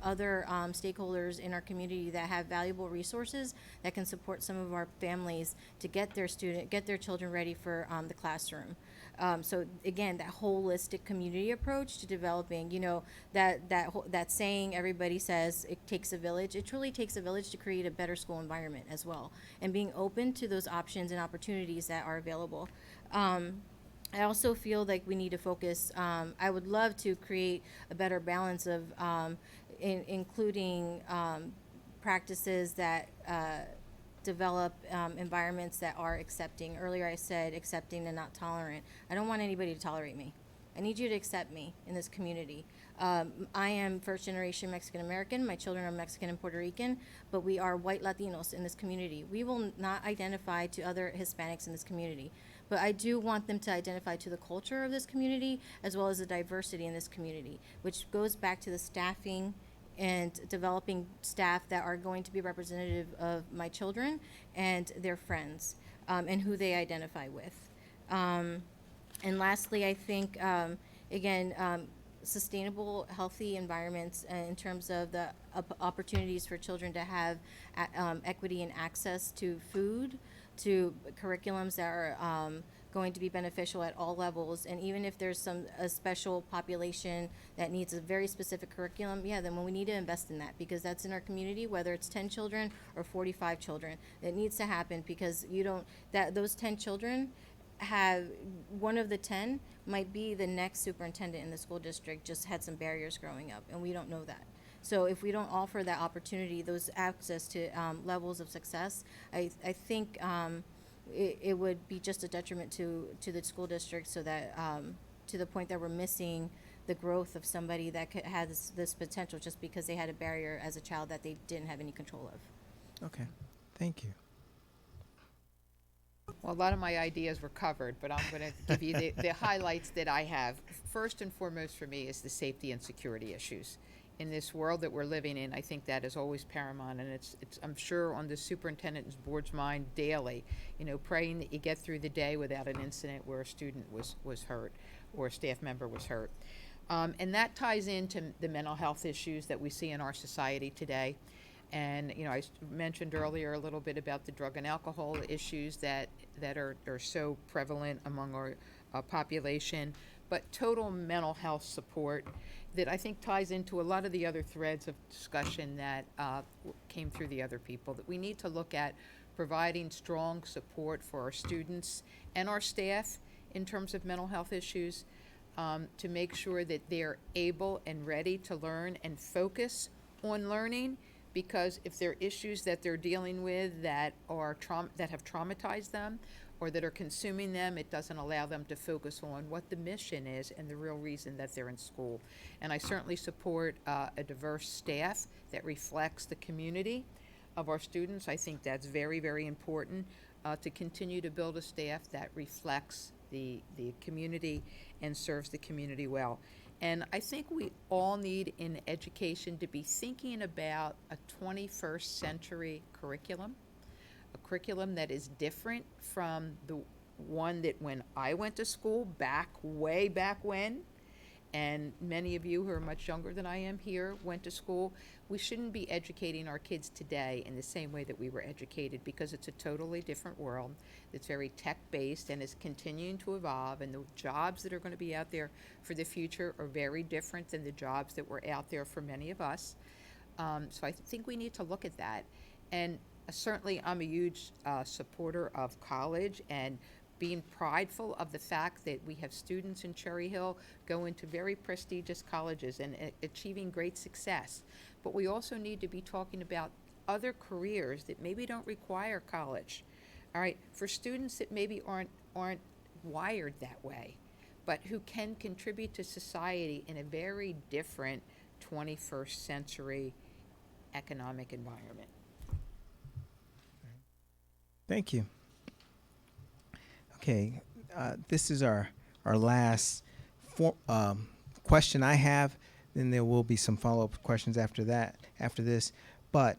other stakeholders in our community that have valuable resources that can support some of our families to get their children ready for the classroom. So again, that holistic community approach to developing, that saying everybody says it takes a village. It truly takes a village to create a better school environment as well, and being open to those options and opportunities that are available. I also feel like we need to focus. I would love to create a better balance of including practices that develop environments that are accepting. Earlier I said accepting and not tolerant. I don't want anybody to tolerate me. I need you to accept me in this community. I am first generation Mexican American. My children are Mexican and Puerto Rican, but we are white Latinos in this community. We will not identify to other Hispanics in this community, but I do want them to identify to the culture of this community as well as the diversity in this community, which goes back to the staffing and developing staff that are going to be representative of my children and their friends, and who they identify with. And lastly, I think, sustainable, healthy environments in terms of the opportunities for children to have equity and access to food, to curriculums that are going to be beneficial at all levels. And even if there's a special population that needs a very specific curriculum, then we need to invest in that, because that's in our community, whether it's 10 children or 45 children. It needs to happen, because those 10 children have, one of the 10 might be the next superintendent in the school district, just had some barriers growing up, and we don't know that. So if we don't offer that opportunity, those access to levels of success, I think it would be just a detriment to the school district, so that to the point that we're missing the growth of somebody that has this potential just because they had a barrier as a child that they didn't have any control of. Okay, thank you. Well, a lot of my ideas were covered, but I'm going to give you the highlights that I have. First and foremost for me is the safety and security issues. In this world that we're living in, I think that is always paramount, and it's I'm sure on the superintendent's board's mind daily, praying that you get through the day without an incident where a student was hurt or a staff member was hurt. And that ties into the mental health issues that we see in our society today. And, I mentioned earlier a little bit about the drug and alcohol issues that are so prevalent among our population, but total mental health support that I think ties into a lot of the other threads of discussion that came through the other people, that we need to look at providing strong support for our students and our staff in terms of mental health issues, to make sure that they're able and ready to learn and focus on learning. Because if there are issues that they're dealing with that are that have traumatized them or that are consuming them, it doesn't allow them to focus on what the mission is and the real reason that they're in school. And I certainly support a diverse staff that reflects the community of our students. I think that's very, very important, to continue to build a staff that reflects the community and serves the community well. And I think we all need in education to be thinking about a 21st century curriculum, a curriculum that is different from the one that when I went to school way back when, and many of you who are much younger than I am here went to school. We shouldn't be educating our kids today in the same way that we were educated, because it's a totally different world that's very tech-based and is continuing to evolve, and the jobs that are going to be out there for the future are very different than the jobs that were out there for many of us. So I think we need to look at that. And certainly I'm a huge supporter of college and being prideful of the fact that we have students in Cherry Hill go into very prestigious colleges and achieving great success. But we also need to be talking about other careers that maybe don't require college. All right, for students that maybe aren't wired that way, but who can contribute to society in a very different 21st century economic environment. Thank you. Okay, this is our last question I have. Then there will be some follow-up questions after this. But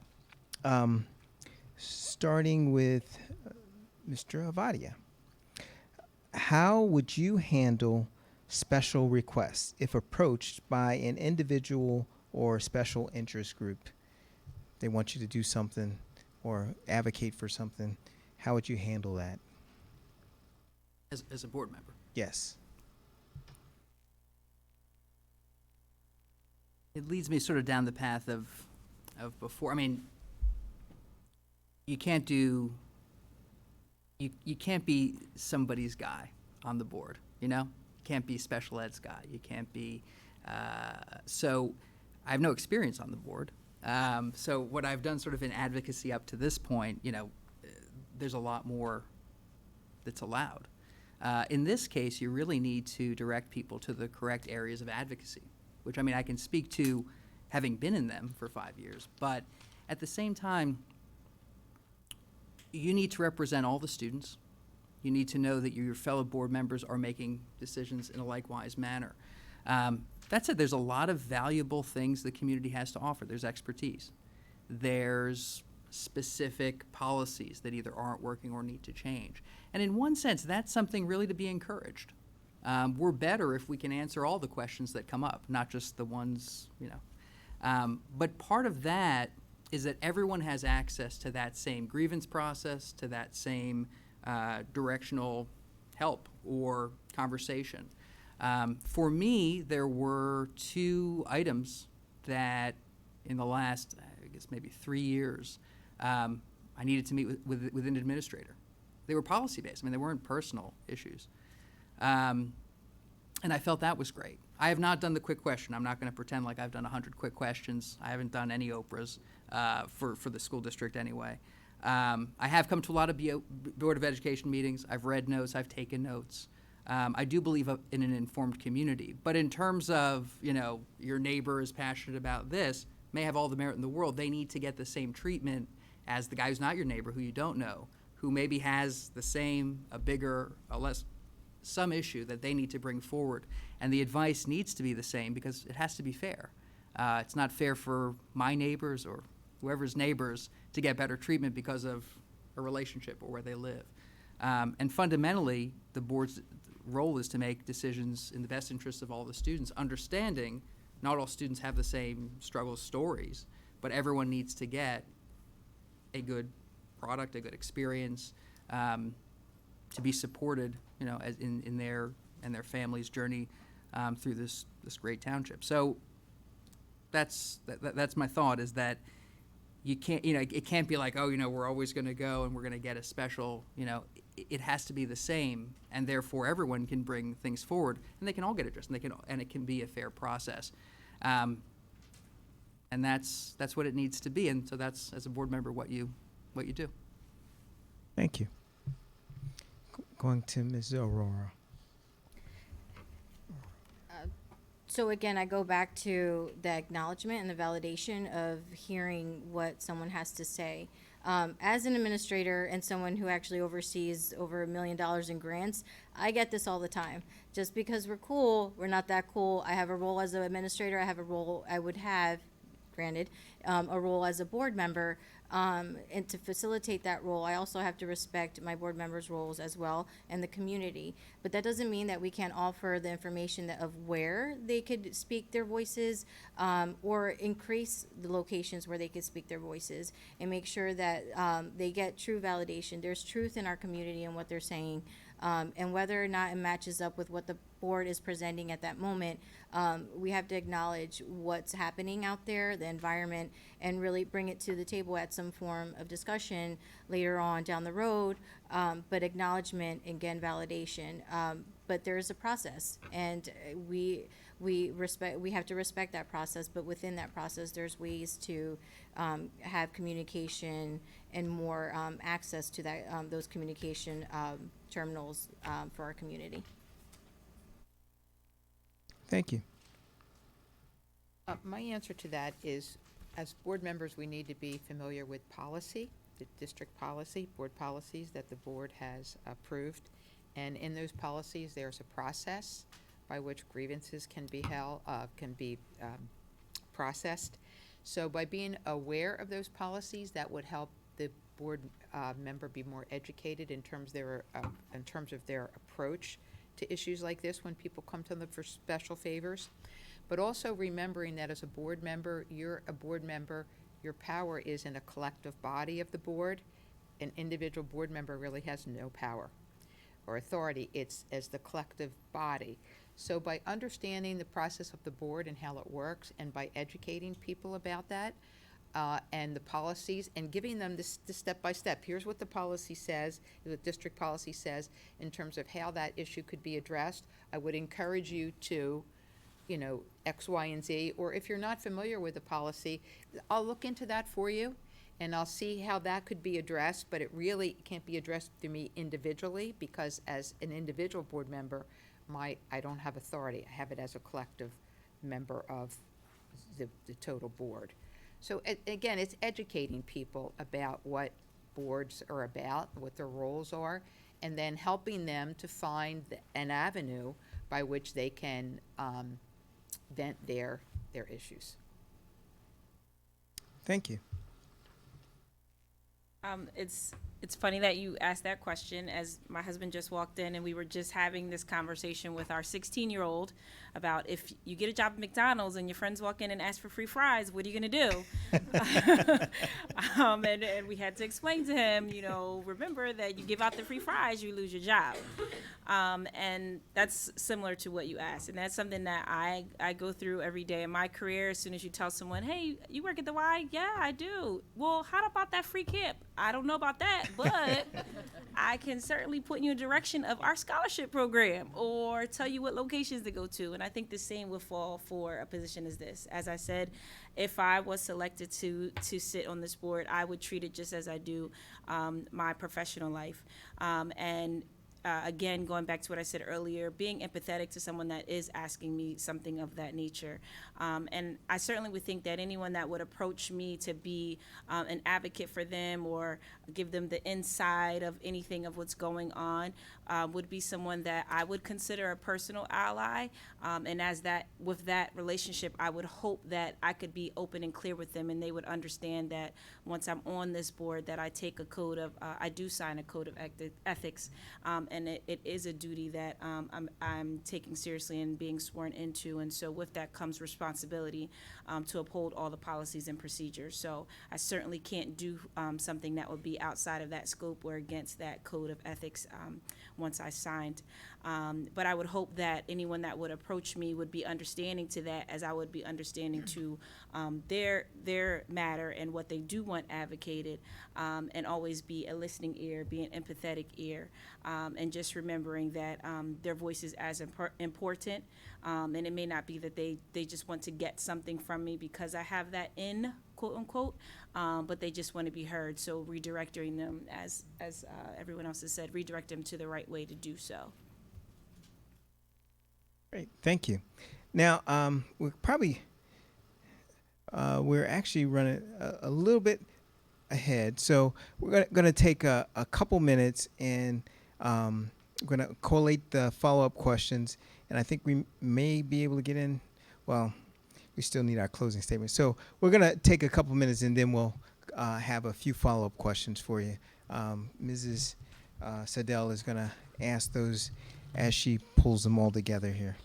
starting with Mr. Avadia, how would you handle special requests if approached by an individual or special interest group? They want you to do something or advocate for something. How would you handle that? As a board member. Yes. It leads me sort of down the path of before. I mean, you can't do, you can't be somebody's guy on the board, you know? You can't be special ed's guy. You can't be, so I have no experience on the board. So what I've done sort of in advocacy up to this point, there's a lot more that's allowed. In this case, you really need to direct people to the correct areas of advocacy, which, I mean, I can speak to having been in them for 5 years, but at the same time, you need to represent all the students. You need to know that your fellow board members are making decisions in a likewise manner. That said, there's a lot of valuable things the community has to offer. There's expertise. There's specific policies that either aren't working or need to change. And in one sense, that's something really to be encouraged. We're better if we can answer all the questions that come up, not just the ones, But part of that is that everyone has access to that same grievance process, to that same directional help or conversation. For me, there were 2 items that in the last, I guess, maybe 3 years, I needed to meet with an administrator. They were policy-based. I mean, they weren't personal issues. And I felt that was great. I have not done the quick question. I'm not going to pretend like I've done 100 quick questions. I haven't done any Oprahs for the school district anyway. I have come to a lot of Board of Education meetings. I've read notes. I've taken notes. I do believe in an informed community. But in terms of, your neighbor is passionate about this, may have all the merit in the world, they need to get the same treatment as the guy who's not your neighbor, who you don't know, who maybe has the same, a bigger, a less, some issue that they need to bring forward. And the advice needs to be the same because it has to be fair. It's not fair for my neighbors or whoever's neighbors to get better treatment because of a relationship or where they live. And fundamentally, the board's role is to make decisions in the best interest of all the students, understanding not all students have the same struggle stories, but everyone needs to get a good product, a good experience, to be supported, as in their and their family's journey through this great township. So that's my thought, is that you can't, it can't be like, oh, we're always going to go and we're going to get a special, it has to be the same, and therefore everyone can bring things forward and they can all get addressed, and it can be a fair process. And that's what it needs to be, and so that's, as a board member, what you do. Thank you. Going to Ms. Aurora. So again, I go back to the acknowledgement and the validation of hearing what someone has to say. As an administrator and someone who actually oversees over $1 million in grants, I get this all the time. Just because we're cool, we're not that cool. I have a role as an administrator. I have a role I would have, granted, a role as a board member. And to facilitate that role, I also have to respect my board members' roles as well and the community. But that doesn't mean that we can't offer the information of where they could speak their voices, or increase the locations where they could speak their voices, and make sure that they get true validation. There's truth in our community and what they're saying. And whether or not it matches up with what the board is presenting at that moment, we have to acknowledge what's happening out there, the environment, and really bring it to the table at some form of discussion later on down the road. But acknowledgement, again, validation. But there is a process, and we have to respect that process. But within that process, there's ways to have communication and more access to that those communication terminals for our community. Thank you. My answer to that is, as board members, we need to be familiar with policy, the district policy, board policies that the board has approved. And in those policies, there's a process by which grievances can be processed. So by being aware of those policies, that would help the board member be more educated in terms of their approach to issues like this when people come to them for special favors. But also remembering that as a board member, you're a board member, your power is in a collective body of the board. An individual board member really has no power or authority. It's as the collective body. So by understanding the process of the board and how it works, and by educating people about that, and the policies, and giving them this step by step. Here's what the policy says, the district policy says, in terms of how that issue could be addressed. I would encourage you to, X, Y, and Z, or if you're not familiar with the policy, I'll look into that for you, and I'll see how that could be addressed, but it really can't be addressed through me individually, because as an individual board member, I don't have authority. I have it as a collective member of the total board. So again, it's educating people about what boards are about, what their roles are, and then helping them to find an avenue by which they can vent their issues. Thank you. It's funny that you asked that question, as my husband just walked in and we were just having this conversation with our 16-year-old about, if you get a job at McDonald's and your friends walk in and ask for free fries, what are you going to do? And we had to explain to him, remember that you give out the free fries, you lose your job. And that's similar to what you asked. And that's something that I go through every day in my career. As soon as you tell someone, hey, you work at the Y? Yeah, I do. Well, how about that free camp? I don't know about that, but I can certainly point you in the direction of our scholarship program, or tell you what locations to go to. And I think the same would fall for a position as this. As I said, if I was selected to sit on this board, I would treat it just as I do my professional life. And again, going back to what I said earlier, being empathetic to someone that is asking me something of that nature. And I certainly would think that anyone that would approach me to be an advocate for them or give them the inside of anything of what's going on would be someone that I would consider a personal ally. And as that, with that relationship, I would hope that I could be open and clear with them, and they would understand that once I'm on this board, that I take a code of, I do sign a code of ethics, and it is a duty that I'm taking seriously and being sworn into. And so with that comes responsibility to uphold all the policies and procedures. So I certainly can't do something that would be outside of that scope or against that code of ethics once I signed. But I would hope that anyone that would approach me would be understanding to that, as I would be understanding to their matter and what they do want advocated, and always be a listening ear, be an empathetic ear, and just remembering that their voice is as important, and it may not be that they just want to get something from me because I have that in, quote unquote, but they just want to be heard. So redirecting them, as everyone else has said, redirect them to the right way to do so. Great, thank you. Now, we're actually running a little bit ahead, so we're gonna take a couple minutes and we're gonna collate the follow-up questions, and I think we may be able to get in. Well, we still need our closing statement, so we're gonna take a couple minutes and then we'll have a few follow-up questions for you. Mrs. Sadell is gonna ask those as she pulls them all together here.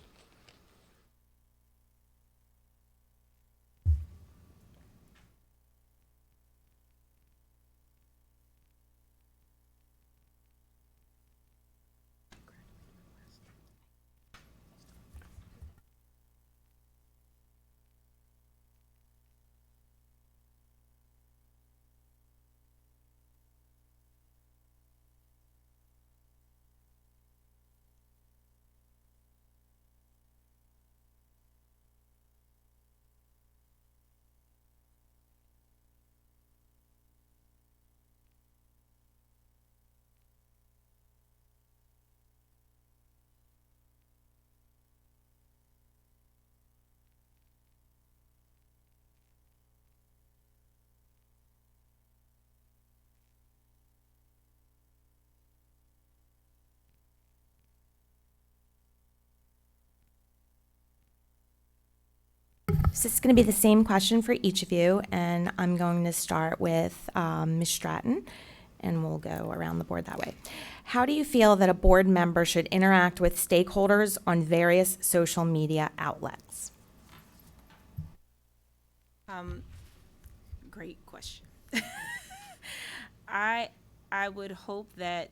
So it's going to be the same question for each of you, and I'm going to start with Ms. Stratton, and we'll go around the board that way. How do you feel that a board member should interact with stakeholders on various social media outlets? Great question. I would hope that,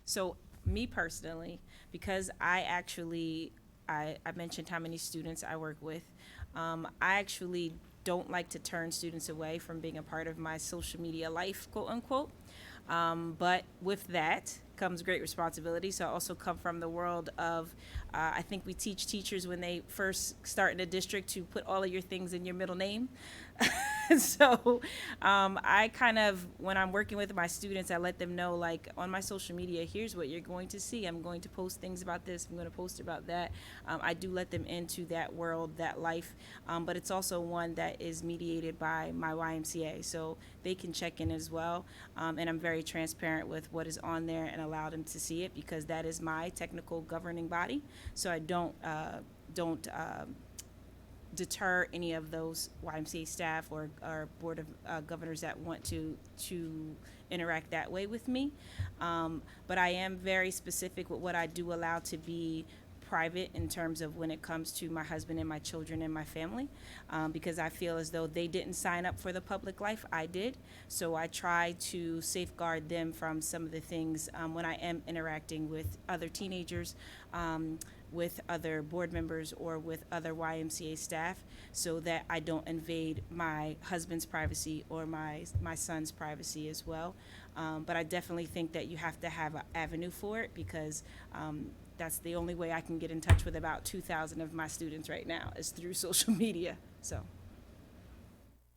so me personally, because I mentioned how many students I work with. I actually don't like to turn students away from being a part of my social media life, quote unquote. But with that comes great responsibility. So I also come from the world of, I think we teach teachers when they first start in a district to put all of your things in your middle name. So I kind of, when I'm working with my students, I let them know, like, on my social media, here's what you're going to see. I'm going to post things about this. I'm going to post about that. I do let them into that world, that life. But it's also one that is mediated by my YMCA. So they can check in as well. And I'm very transparent with what is on there and allow them to see it, because that is my technical governing body. So I don't deter any of those YMCA staff or board of governors that want to interact that way with me. But I am very specific with what I do allow to be private in terms of when it comes to my husband and my children and my family, because I feel as though they didn't sign up for the public life. I did. So I try to safeguard them from some of the things when I am interacting with other teenagers, with other board members, or with other YMCA staff, so that I don't invade my husband's privacy or my son's privacy as well. But I definitely think that you have to have an avenue for it, because that's the only way I can get in touch with about 2,000 of my students right now, is through social media. So.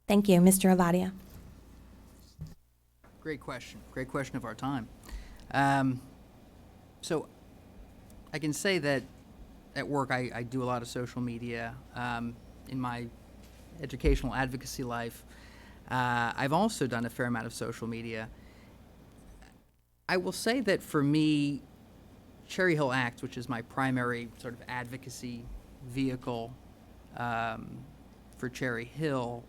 Thank you. Mr. Avadia. Great question. Great question of our time. So I can say that at work I do a lot of social media. In my educational advocacy life, I've also done a fair amount of social media. I will say that for me, Cherry Hill Act, which is my primary sort of advocacy vehicle for Cherry Hill,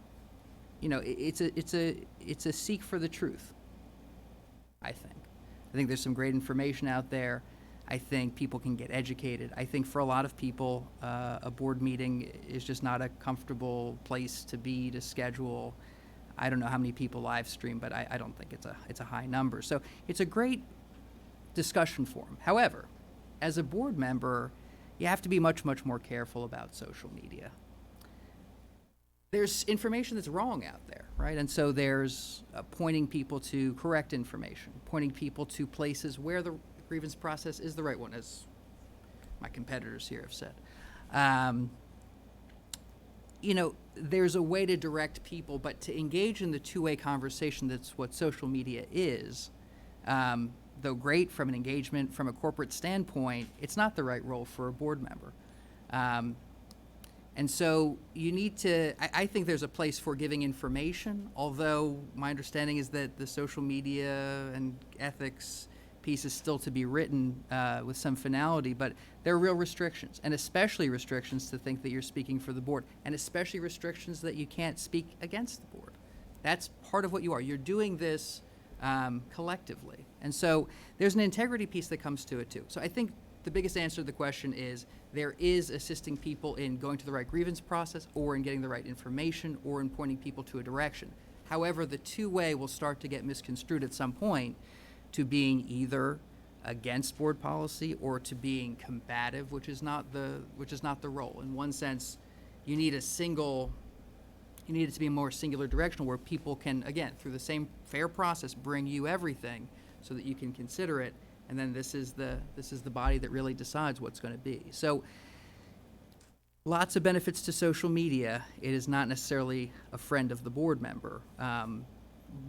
you know, it's a seek for the truth. I think there's some great information out there. I think people can get educated. I think for a lot of people, a board meeting is just not a comfortable place to be, to schedule. I don't know how many people live stream, but I don't think it's a high number. So it's a great discussion forum. However, as a board member, you have to be much, much more careful about social media. There's information that's wrong out there, right? And so there's pointing people to correct information, pointing people to places where the grievance process is the right one, as my competitors here have said. You know, there's a way to direct people, but to engage in the two-way conversation, that's what social media is. Though great from an engagement, from a corporate standpoint, it's not the right role for a board member. And so you need to, I think there's a place for giving information, although my understanding is that the social media and ethics piece is still to be written with some finality, but there are real restrictions, and especially restrictions to think that you're speaking for the board, and especially restrictions that you can't speak against the board. That's part of what you are. You're doing this collectively. And so there's an integrity piece that comes to it too. So I think the biggest answer to the question is there is assisting people in going to the right grievance process, or in getting the right information, or in pointing people to a direction. However, the two-way will start to get misconstrued at some point to being either against board policy or to being combative, which is not the role. In one sense, you need it to be a more singular directional where people can, again, through the same fair process, bring you everything so that you can consider it, and then this is the body that really decides what's going to be. So lots of benefits to social media. It is not necessarily a friend of the board member.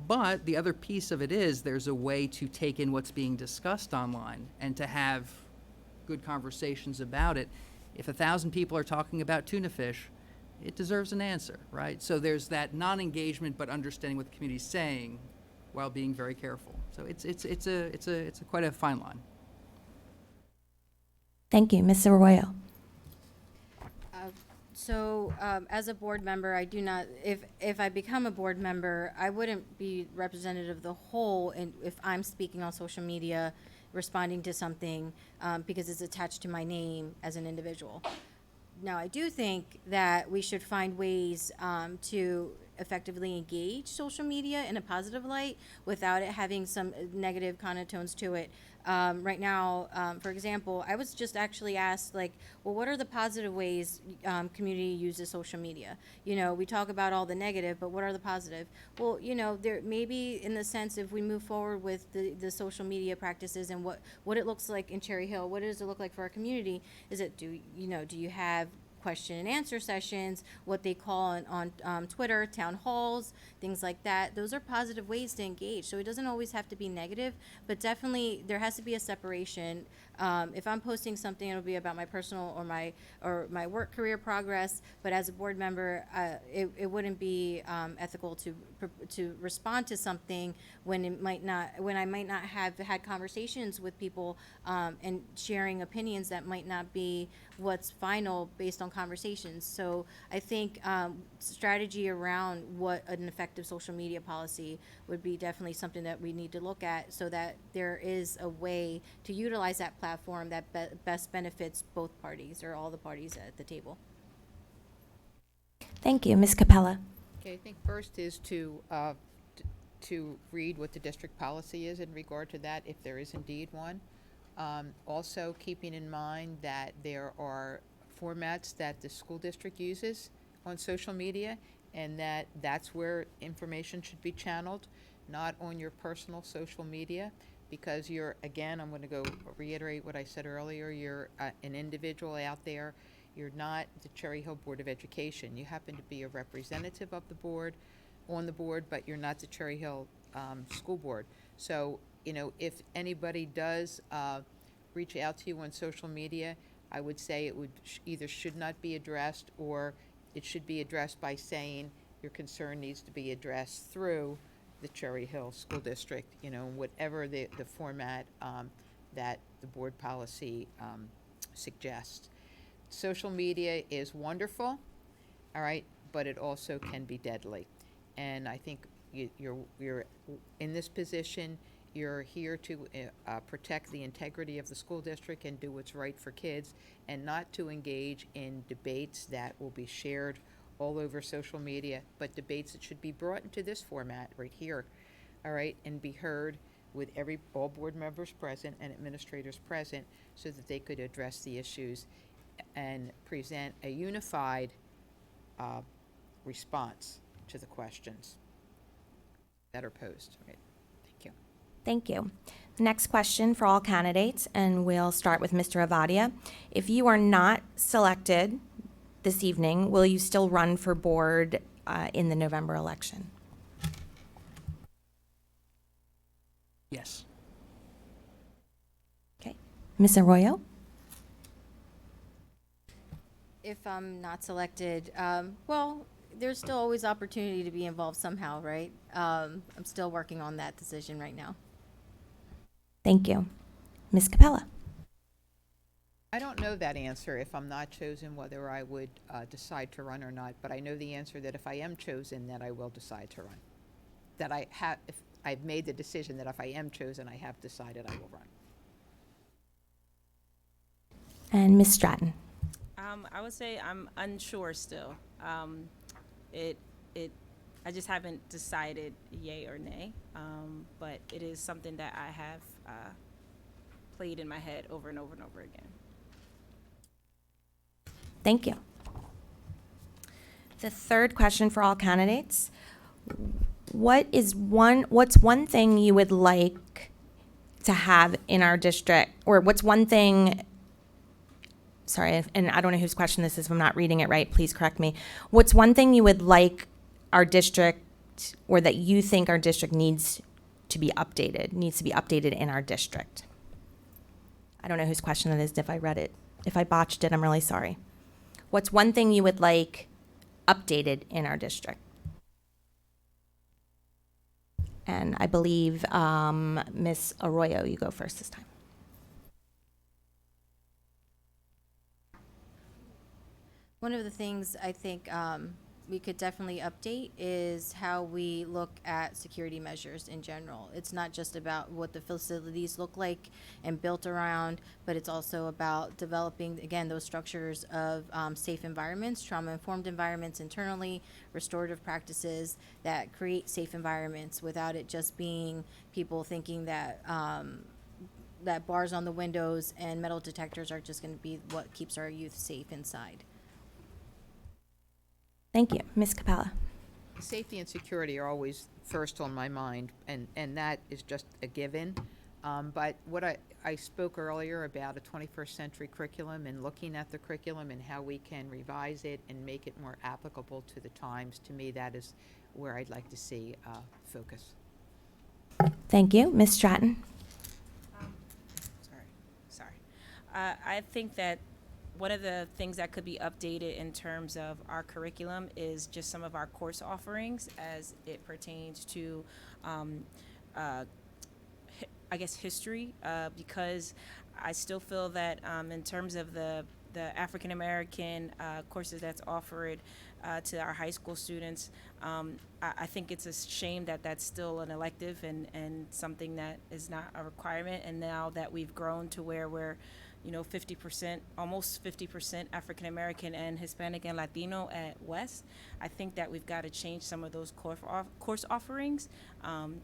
But the other piece of it is there's a way to take in what's being discussed online and to have good conversations about it. If 1,000 people are talking about tuna fish, it deserves an answer, right? So there's that non-engagement but understanding what the community's saying while being very careful. So it's quite a fine line. Thank you. Ms. Arroyo. So, as a board member, I do not, if I become a board member, I wouldn't be representative of the whole, and if I'm speaking on social media, responding to something, because it's attached to my name as an individual. Now, I do think that we should find ways to effectively engage social media in a positive light without it having some negative connotations to it. Right now, for example, I was just actually asked, like, well, what are the positive ways community uses social media? You know, we talk about all the negative, but what are the positive? Well, you know, there maybe in the sense if we move forward with the social media practices and what it looks like in Cherry Hill, what does it look like for our community? Is it do you have question and answer sessions, what they call on Twitter, town halls, things like that. Those are positive ways to engage. So it doesn't always have to be negative, but definitely there has to be a separation. If I'm posting something, it'll be about my personal or my work career progress. But as a board member, it wouldn't be ethical to respond to something when I might not have had conversations with people and sharing opinions that might not be what's final based on conversations. So I think strategy around what an effective social media policy would be definitely something that we need to look at, so that there is a way to utilize that platform that best benefits both parties or all the parties at the table. Thank you. Ms. Capella. Okay, I think first is to read what the district policy is in regard to that, if there is indeed one. Also keeping in mind that there are formats that the school district uses on social media, and that's where information should be channeled, not on your personal social media, because I'm going to go reiterate what I said earlier, you're an individual out there. You're not the Cherry Hill Board of Education. You happen to be a representative of the board, on the board, but you're not the Cherry Hill School Board. So, if anybody does reach out to you on social media, I would say it would either should not be addressed, or it should be addressed by saying your concern needs to be addressed through the Cherry Hill School District, whatever the format that the board policy suggests. Social media is wonderful, all right, but it also can be deadly. And I think you're in this position, you're here to protect the integrity of the school district and do what's right for kids, and not to engage in debates that will be shared all over social media, but debates that should be brought into this format right here, all right, and be heard with all board members present and administrators present, so that they could address the issues and present a unified response to the questions that are posed. Right. Thank you. Thank you. Next question for all candidates, and we'll start with Mr. Avadia. If you are not selected this evening, will you still run for board in the November election? Yes. Okay. Ms. Arroyo? If I'm not selected, well, there's still always opportunity to be involved somehow, right? I'm still working on that decision right now. Thank you. Ms. Capella? I don't know that answer, if I'm not chosen, whether I would decide to run or not, but I know the answer that if I am chosen, that I will decide to run. That if I've made the decision that if I am chosen, I have decided I will run. And Ms. Stratton? I would say I'm unsure still. I just haven't decided yay or nay, but it is something that I have played in my head over and over and over again. Thank you. The third question for all candidates. What's one thing you would like to have in our district, or what's one thing, sorry, and I don't know whose question this is, if I'm not reading it right, please correct me. What's one thing you would like our district, or that you think our district needs to be updated in our district? I don't know whose question it is. If I read it, if I botched it, I'm really sorry. What's one thing you would like updated in our district? And I believe Ms. Arroyo, you go first this time. One of the things I think we could definitely update is how we look at security measures in general. It's not just about what the facilities look like and built around, but it's also about developing, again, those structures of safe environments, trauma-informed environments internally, restorative practices that create safe environments without it just being people thinking that that bars on the windows and metal detectors are just going to be what keeps our youth safe inside. Thank you. Ms. Capella. Safety and security are always first on my mind, and that is just a given. But what I spoke earlier about a 21st century curriculum, and looking at the curriculum and how we can revise it and make it more applicable to the times, to me, that is where I'd like to see focus. Thank you. Ms. Stratton. Sorry. I think that one of the things that could be updated in terms of our curriculum is just some of our course offerings as it pertains to, I guess, history, because I still feel that in terms of the African American courses that's offered to our high school students, I think it's a shame that that's still an elective and something that is not a requirement. And now that we've grown to where we're 50%, almost 50% African American and Hispanic and Latino at West, I think that we've got to change some of those course offerings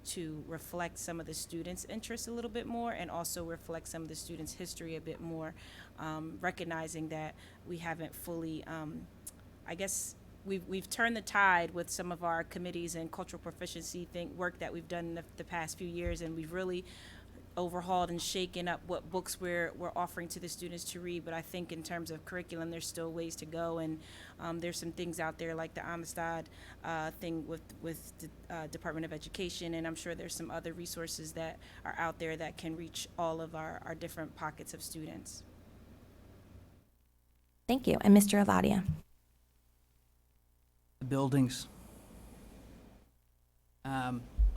to reflect some of the students' interests a little bit more, and also reflect some of the students' history a bit more, recognizing that we haven't fully, I guess, we've turned the tide with some of our committees and cultural proficiency work that we've done in the past few years, and we've really overhauled and shaken up what books we're offering to the students to read. But I think in terms of curriculum, there's still ways to go, and there's some things out there like the Amistad thing with the Department of Education, and I'm sure there's some other resources that are out there that can reach all of our different pockets of students. Thank you. And Mr. Avadia? The buildings.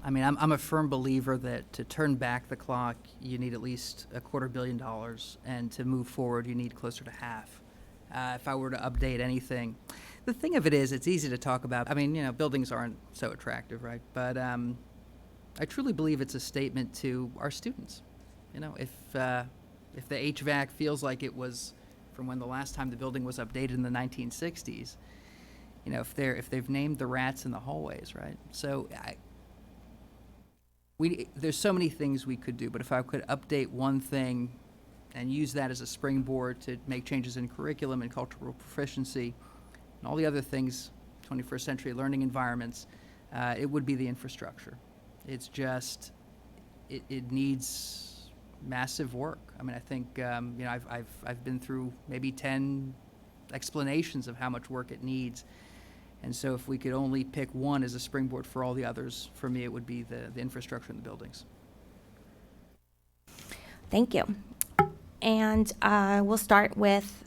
I mean, I'm a firm believer that to turn back the clock, you need at least $250 million, and to move forward, you need closer to half. If I were to update anything, the thing of it is, it's easy to talk about. I mean, you know, buildings aren't so attractive, right? But I truly believe it's a statement to our students. You know, if the HVAC feels like it was from when the last time the building was updated in the 1960s, you know, if they've named the rats in the hallways, right? So there's so many things we could do, but if I could update one thing and use that as a springboard to make changes in curriculum and cultural proficiency and all the other things, 21st century learning environments, it would be the infrastructure. It's just, it needs massive work. I mean, I think, you know, I've been through maybe 10 explanations of how much work it needs. And so if we could only pick one as a springboard for all the others, for me, it would be the infrastructure and the buildings. Thank you. And we'll start with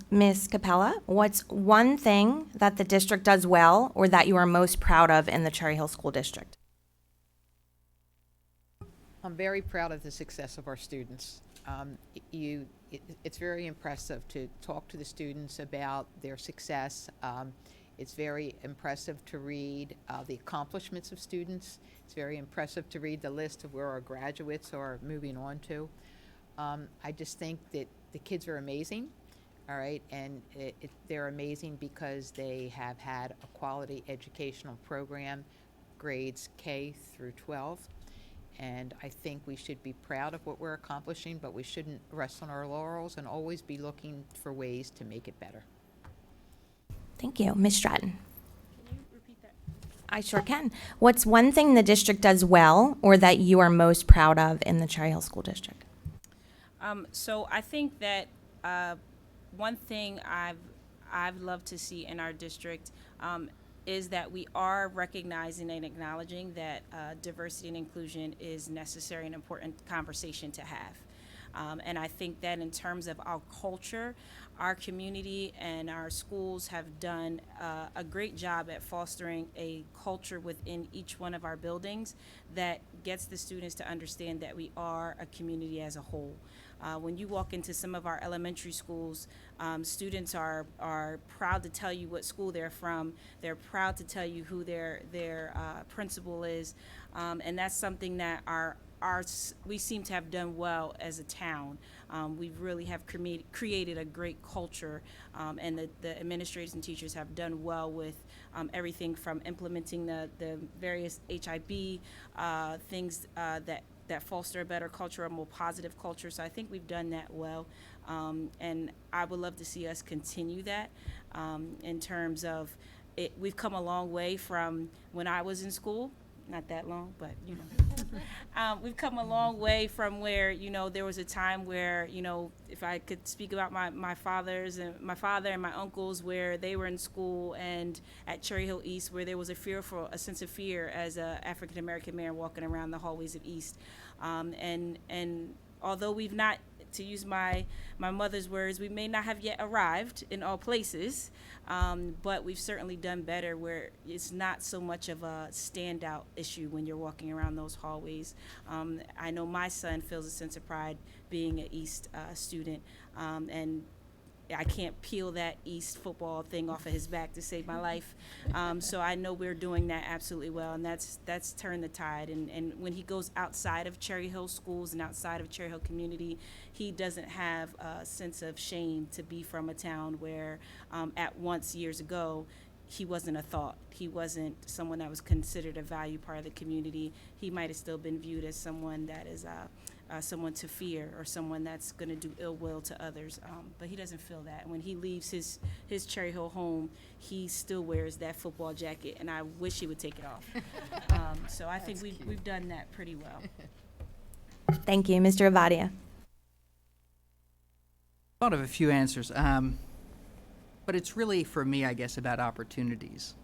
Ms. Capella. What's one thing that the district does well or that you are most proud of in the Cherry Hill School District? I'm very proud of the success of our students. It's very impressive to talk to the students about their success. It's very impressive to read the accomplishments of students. It's very impressive to read the list of where our graduates are moving on to. I just think that the kids are amazing, all right, and they're amazing because they have had a quality educational program, grades K through 12. And I think we should be proud of what we're accomplishing, but we shouldn't rest on our laurels and always be looking for ways to make it better. Thank you. Ms. Stratton? Can you repeat that? I sure can. What's one thing the district does well or that you are most proud of in the Cherry Hill School District? So I think that one thing I've loved to see in our district is that we are recognizing and acknowledging that diversity and inclusion is necessary and important conversation to have. And I think that in terms of our culture, our community and our schools have done a great job at fostering a culture within each one of our buildings that gets the students to understand that we are a community as a whole. When you walk into some of our elementary schools, students are proud to tell you what school they're from. They're proud to tell you who their principal is, and that's something that we seem to have done well as a town. We really have created a great culture, and the administrators and teachers have done well with everything from implementing the various HIB things that foster a better culture, a more positive culture. So I think we've done that well, and I would love to see us continue that in terms of it. We've come a long way from when I was in school. Not that long, but you know, we've come a long way from where, you know, there was a time where, you know, if I could speak about my father and my uncles, where they were in school and at Cherry Hill East, where there was a sense of fear as a African American man walking around the hallways of East, and although we've not, to use my mother's words, we may not have yet arrived in all places, but we've certainly done better where it's not so much of a standout issue when you're walking around those hallways. I know my son feels a sense of pride being an East student, and I can't peel that East football thing off of his back to save my life. So I know we're doing that absolutely well, and that's turned the tide. And when he goes outside of Cherry Hill schools and outside of Cherry Hill community, he doesn't have a sense of shame to be from a town where at once years ago, he wasn't a thought. He wasn't someone that was considered a value part of the community. He might have still been viewed as someone that is someone to fear or someone that's going to do ill will to others. But he doesn't feel that. And when he leaves his Cherry Hill home, he still wears that football jacket, and I wish he would take it off. So I think we've done that pretty well. Thank you. Mr. Avadia. Thought of a few answers, but it's really, for me, I guess, about opportunities.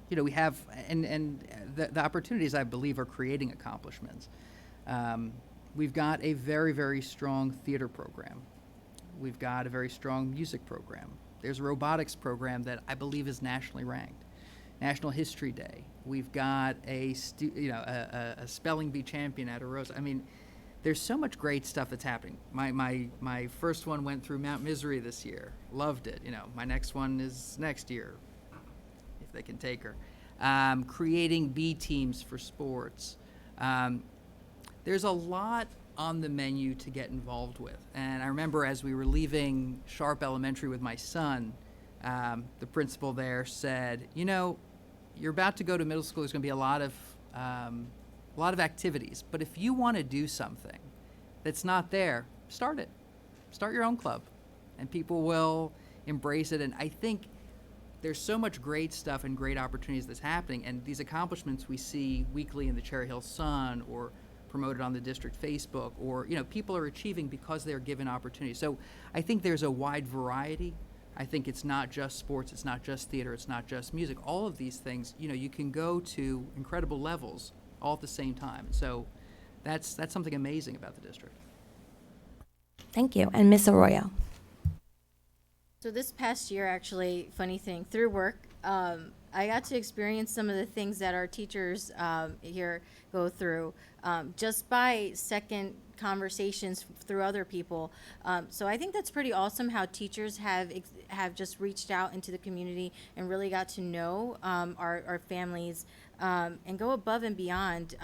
We have, and the opportunities, I believe, are creating accomplishments. We've got a very, very strong theater program. We've got a very strong music program. There's a robotics program that I believe is nationally ranked. National History Day. We've got a spelling bee champion at Rosa. I mean, there's so much great stuff that's happening. My first one went through Mount Misery this year. Loved it. My next one is next year, if they can take her. Creating B teams for sports. There's a lot on the menu to get involved with. And I remember as we were leaving Sharp Elementary with my son, the principal there said, you're about to go to middle school. There's going to be a lot of activities. But if you want to do something that's not there, start it. Start your own club, and people will embrace it. And I think there's so much great stuff and great opportunities that's happening. And these accomplishments we see weekly in the Cherry Hill Sun or promoted on the district Facebook, or people are achieving because they're given opportunities. So I think there's a wide variety. I think it's not just sports, it's not just theater, it's not just music. All of these things, you can go to incredible levels all at the same time. So that's something amazing about the district. Thank you. And Ms. Arroyo. So this past year, actually, funny thing, through work, I got to experience some of the things that our teachers here go through just by second conversations through other people. So I think that's pretty awesome how teachers have just reached out into the community and really got to know our families and go above and beyond.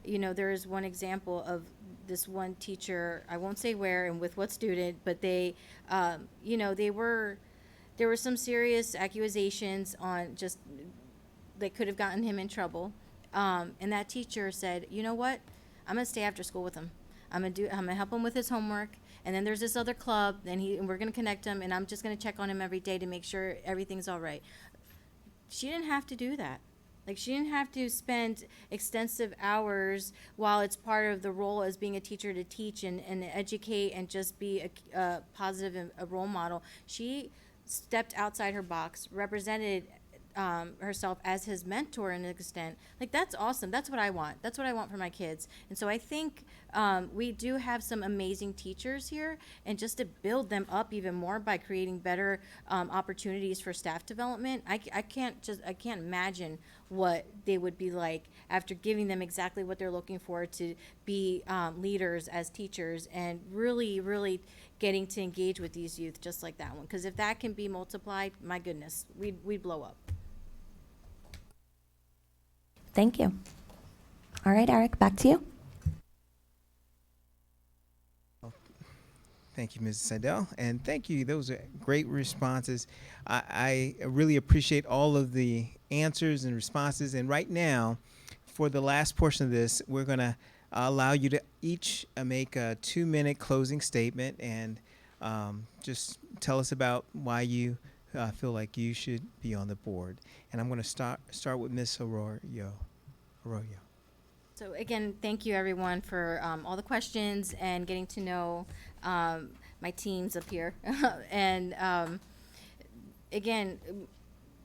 There is one example of this one teacher, I won't say where and with what student, but there were some serious accusations on just that could have gotten him in trouble. And that teacher said, you know what? I'm gonna stay after school with him. I'm gonna help him with his homework. And then there's this other club, and we're gonna connect him, and I'm just gonna check on him every day to make sure everything's all right. She didn't have to do that. Like, she didn't have to spend extensive hours while it's part of the role as being a teacher to teach and educate and just be a positive and a role model. She stepped outside her box, represented herself as his mentor in an extent. Like, that's awesome. That's what I want. That's what I want for my kids. And so I think we do have some amazing teachers here, and just to build them up even more by creating better opportunities for staff development. I can't imagine what they would be like after giving them exactly what they're looking for to be leaders as teachers, and really, really getting to engage with these youth just like that one. Because if that can be multiplied, my goodness, we'd blow up. Thank you. All right, Eric, back to you. Thank you, Mrs. Seidel, and thank you. Those are great responses. I really appreciate all of the answers and responses. And right now, for the last portion of this, we're going to allow you to each make a 2-minute closing statement and just tell us about why you feel like you should be on the board. And I'm going to start with Ms. Arroyo. So again, thank you everyone for all the questions and getting to know my teams up here. And again,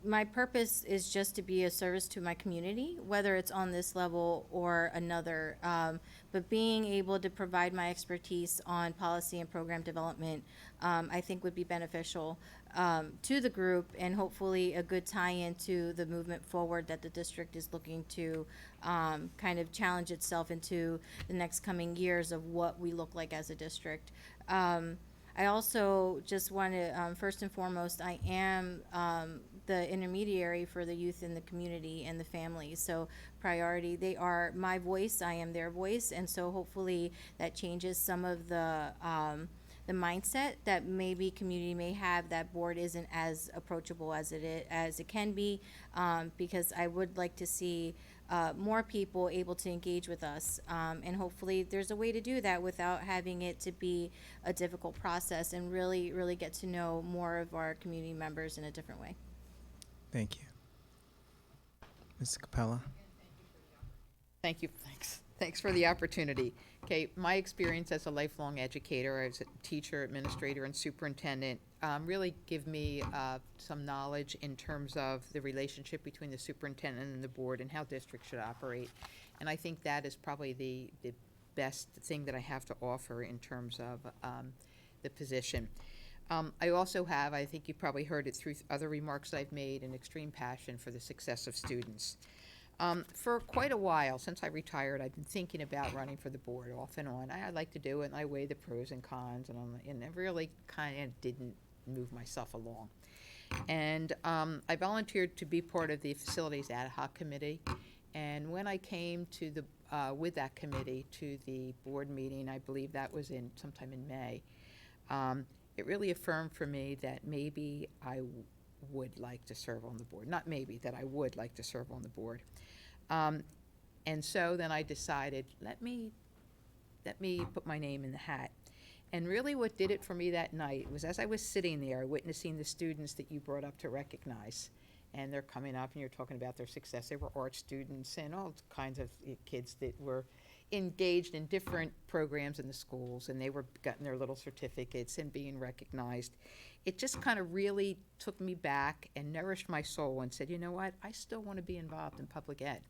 my purpose is just to be a service to my community, whether it's on this level or another. But being able to provide my expertise on policy and program development, I think would be beneficial to the group, and hopefully a good tie-in to the movement forward that the district is looking to kind of challenge itself into the next coming years of what we look like as a district. I also just want to, first and foremost, I am the intermediary for the youth in the community and the families. So priority, they are my voice, I am their voice, and so hopefully that changes some of the mindset that maybe community may have, that board isn't as approachable as it can be, because I would like to see more people able to engage with us, and hopefully there's a way to do that without having it to be a difficult process, and really, really get to know more of our community members in a different way. Thank you. Ms. Capella. Thank you. Thanks. Thanks for the opportunity. Okay, my experience as a lifelong educator, as a teacher, administrator, and superintendent, really give me some knowledge in terms of the relationship between the superintendent and the board and how districts should operate. And I think that is probably the best thing that I have to offer in terms of the position. I also have, I think you probably heard it through other remarks I've made, an extreme passion for the success of students. For quite a while, since I retired, I've been thinking about running for the board off and on. I like to do it, and I weigh the pros and cons, and I really kind of didn't move myself along. And I volunteered to be part of the Facilities Ad Hoc Committee, and when I came to with that committee to the board meeting, I believe that was sometime in May, it really affirmed for me that maybe I would like to serve on the board. Not maybe, that I would like to serve on the board. And so then I decided, let me put my name in the hat. And really what did it for me that night was, as I was sitting there witnessing the students that you brought up to recognize, and they're coming up and you're talking about their success. They were art students and all kinds of kids that were engaged in different programs in the schools, and they were getting their little certificates and being recognized. It just kind of really took me back and nourished my soul and said, you know what, I still want to be involved in public ed.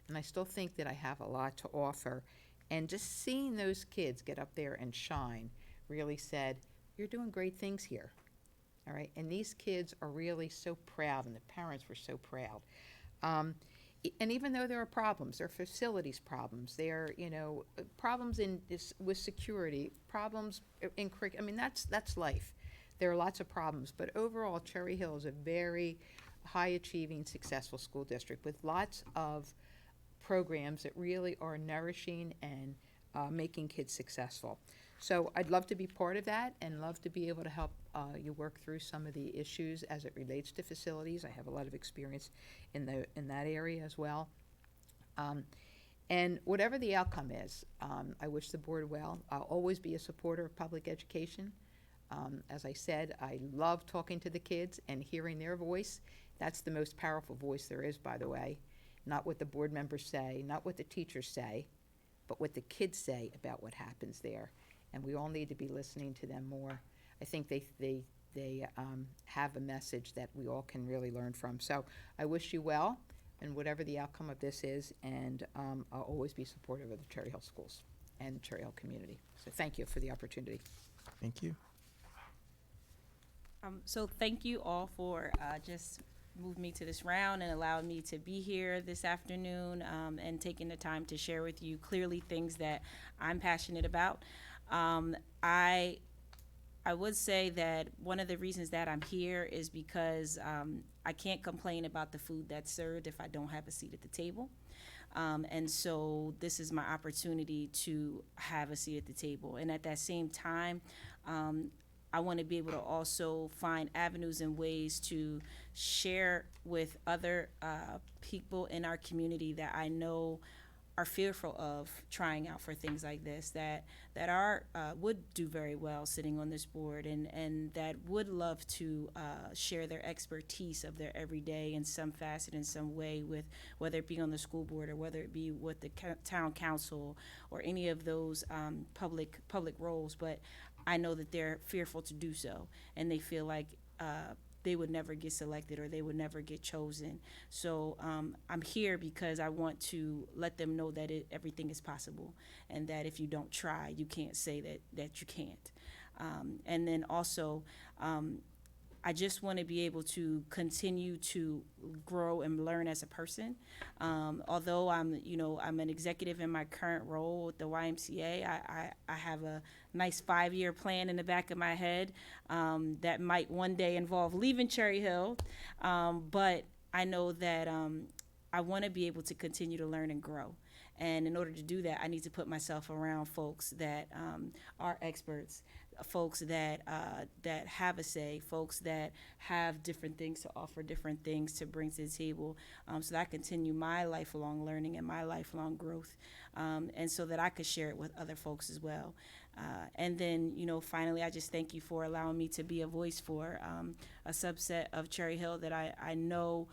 And I still think that I have a lot to offer. And just seeing those kids get up there and shine really said, you're doing great things here. All right, and these kids are really so proud, and the parents were so proud. And even though there are problems, there are facilities problems, there are, problems with security, problems in curriculum. I mean, that's life. There are lots of problems, but overall, Cherry Hill is a very high-achieving, successful school district with lots of programs that really are nourishing and making kids successful. So I'd love to be part of that and love to be able to help you work through some of the issues as it relates to facilities. I have a lot of experience in that area as well. And whatever the outcome is, I wish the board well. I'll always be a supporter of public education. As I said, I love talking to the kids and hearing their voice. That's the most powerful voice there is, by the way. Not what the board members say, not what the teachers say, but what the kids say about what happens there. And we all need to be listening to them more. I think they have a message that we all can really learn from. So I wish you well, and whatever the outcome of this is, and I'll always be supportive of the Cherry Hill schools and the Cherry Hill community. So thank you for the opportunity. Thank you. So thank you all for just moving me to this round and allowing me to be here this afternoon, and taking the time to share with you clearly things that I'm passionate about. I would say that one of the reasons that I'm here is because I can't complain about the food that's served if I don't have a seat at the table. And so this is my opportunity to have a seat at the table. And at that same time, I want to be able to also find avenues and ways to share with other people in our community that I know are fearful of trying out for things like this, that would do very well sitting on this board, and that would love to share their expertise of their everyday in some facet, in some way, with whether it be on the school board or whether it be with the town council or any of those public roles. But I know that they're fearful to do so, and they feel like they would never get selected or they would never get chosen. So I'm here because I want to let them know that everything is possible, and that if you don't try, you can't say that you can't. And then also, I just want to be able to continue to grow and learn as a person. Although I'm an executive in my current role with the YMCA, I have a nice 5-year plan in the back of my head that might one day involve leaving Cherry Hill. But I know that I want to be able to continue to learn and grow. And in order to do that, I need to put myself around folks that are experts, folks that have a say, folks that have different things to offer, different things to bring to the table, so that I continue my lifelong learning and my lifelong growth, and so that I could share it with other folks as well. And then, finally, I just thank you for allowing me to be a voice for a subset of Cherry Hill that I know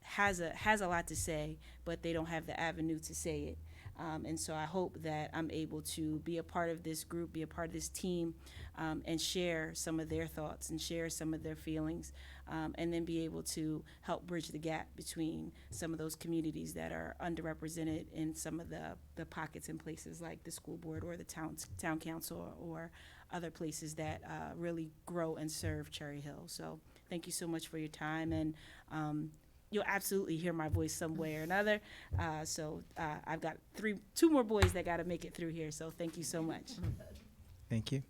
has a lot to say, but they don't have the avenue to say it. And so I hope that I'm able to be a part of this group, be a part of this team, and share some of their thoughts and share some of their feelings, and then be able to help bridge the gap between some of those communities that are underrepresented in some of the pockets and places like the school board or the town council or other places that really grow and serve Cherry Hill. So thank you so much for your time, and you'll absolutely hear my voice some way or another. So I've got two more boys that got to make it through here. So thank you so much. Thank you.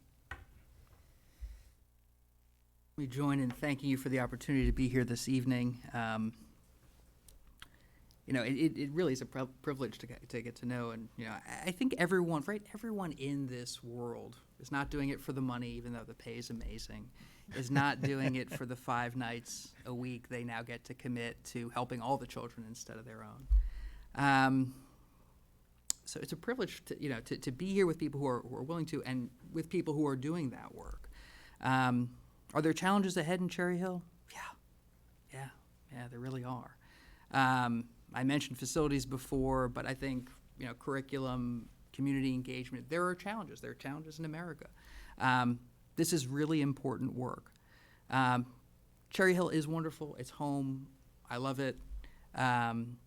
We join in thanking you for the opportunity to be here this evening. It really is a privilege to get to know, and I think everyone in this world is not doing it for the money, even though the pay is amazing, is not doing it for the 5 nights a week they now get to commit to helping all the children instead of their own. So it's a privilege to be here with people who are willing to, and with people who are doing that work. Are there challenges ahead in Cherry Hill? Yeah, there really are. I mentioned facilities before, but I think curriculum, community engagement, there are challenges. There are challenges in America. This is really important work. Cherry Hill is wonderful. It's home. I love it. Been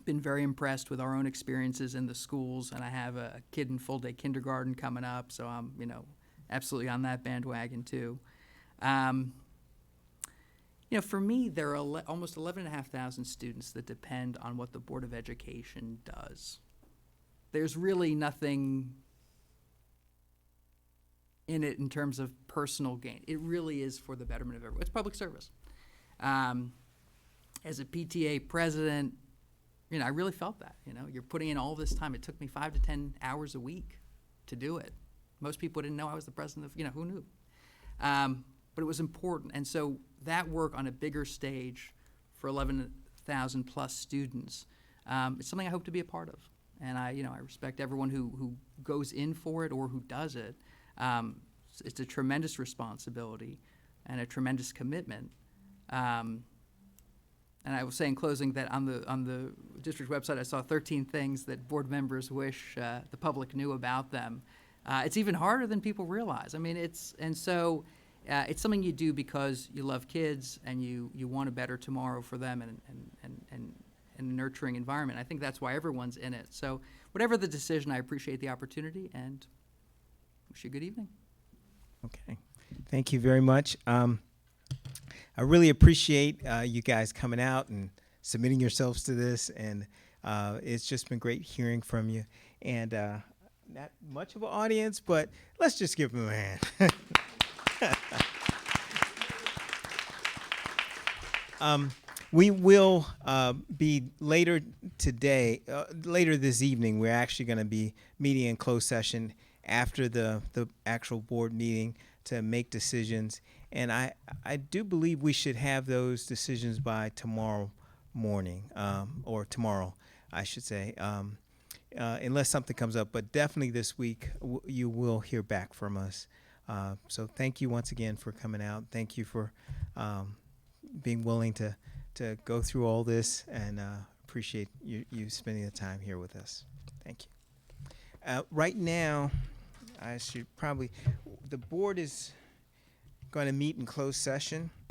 very impressed with our own experiences in the schools, and I have a kid in full-day kindergarten coming up, so I'm absolutely on that bandwagon too. For me, there are almost 11,500 students that depend on what the Board of Education does. There's really nothing in it in terms of personal gain. It really is for the betterment of everyone. It's public service. As a PTA president, I really felt that. You're putting in all this time. It took me 5 to 10 hours a week to do it. Most people didn't know I was the president of, who knew? But it was important. And so that work on a bigger stage for 11,000 plus students is something I hope to be a part of. And I respect everyone who goes in for it or who does it. It's a tremendous responsibility and a tremendous commitment. And I will say in closing that on the district website, I saw 13 things that board members wish the public knew about them. It's even harder than people realize. I mean, it's something you do because you love kids and you want a better tomorrow for them and a nurturing environment. I think that's why everyone's in it. So whatever the decision, I appreciate the opportunity and wish you a good evening. Okay. Thank you very much. I really appreciate you guys coming out and submitting yourselves to this, and it's just been great hearing from you. And not much of an audience, but let's just give them a hand. We will be later this evening. We're actually going to be meeting in closed session after the actual board meeting to make decisions. And I do believe we should have those decisions by tomorrow morning, or tomorrow, I should say, unless something comes up. But definitely this week, you will hear back from us. So thank you once again for coming out. Thank you for being willing to go through all this, and appreciate you spending the time here with us. Thank you. Right now, I should probably, the board is going to meet in closed session.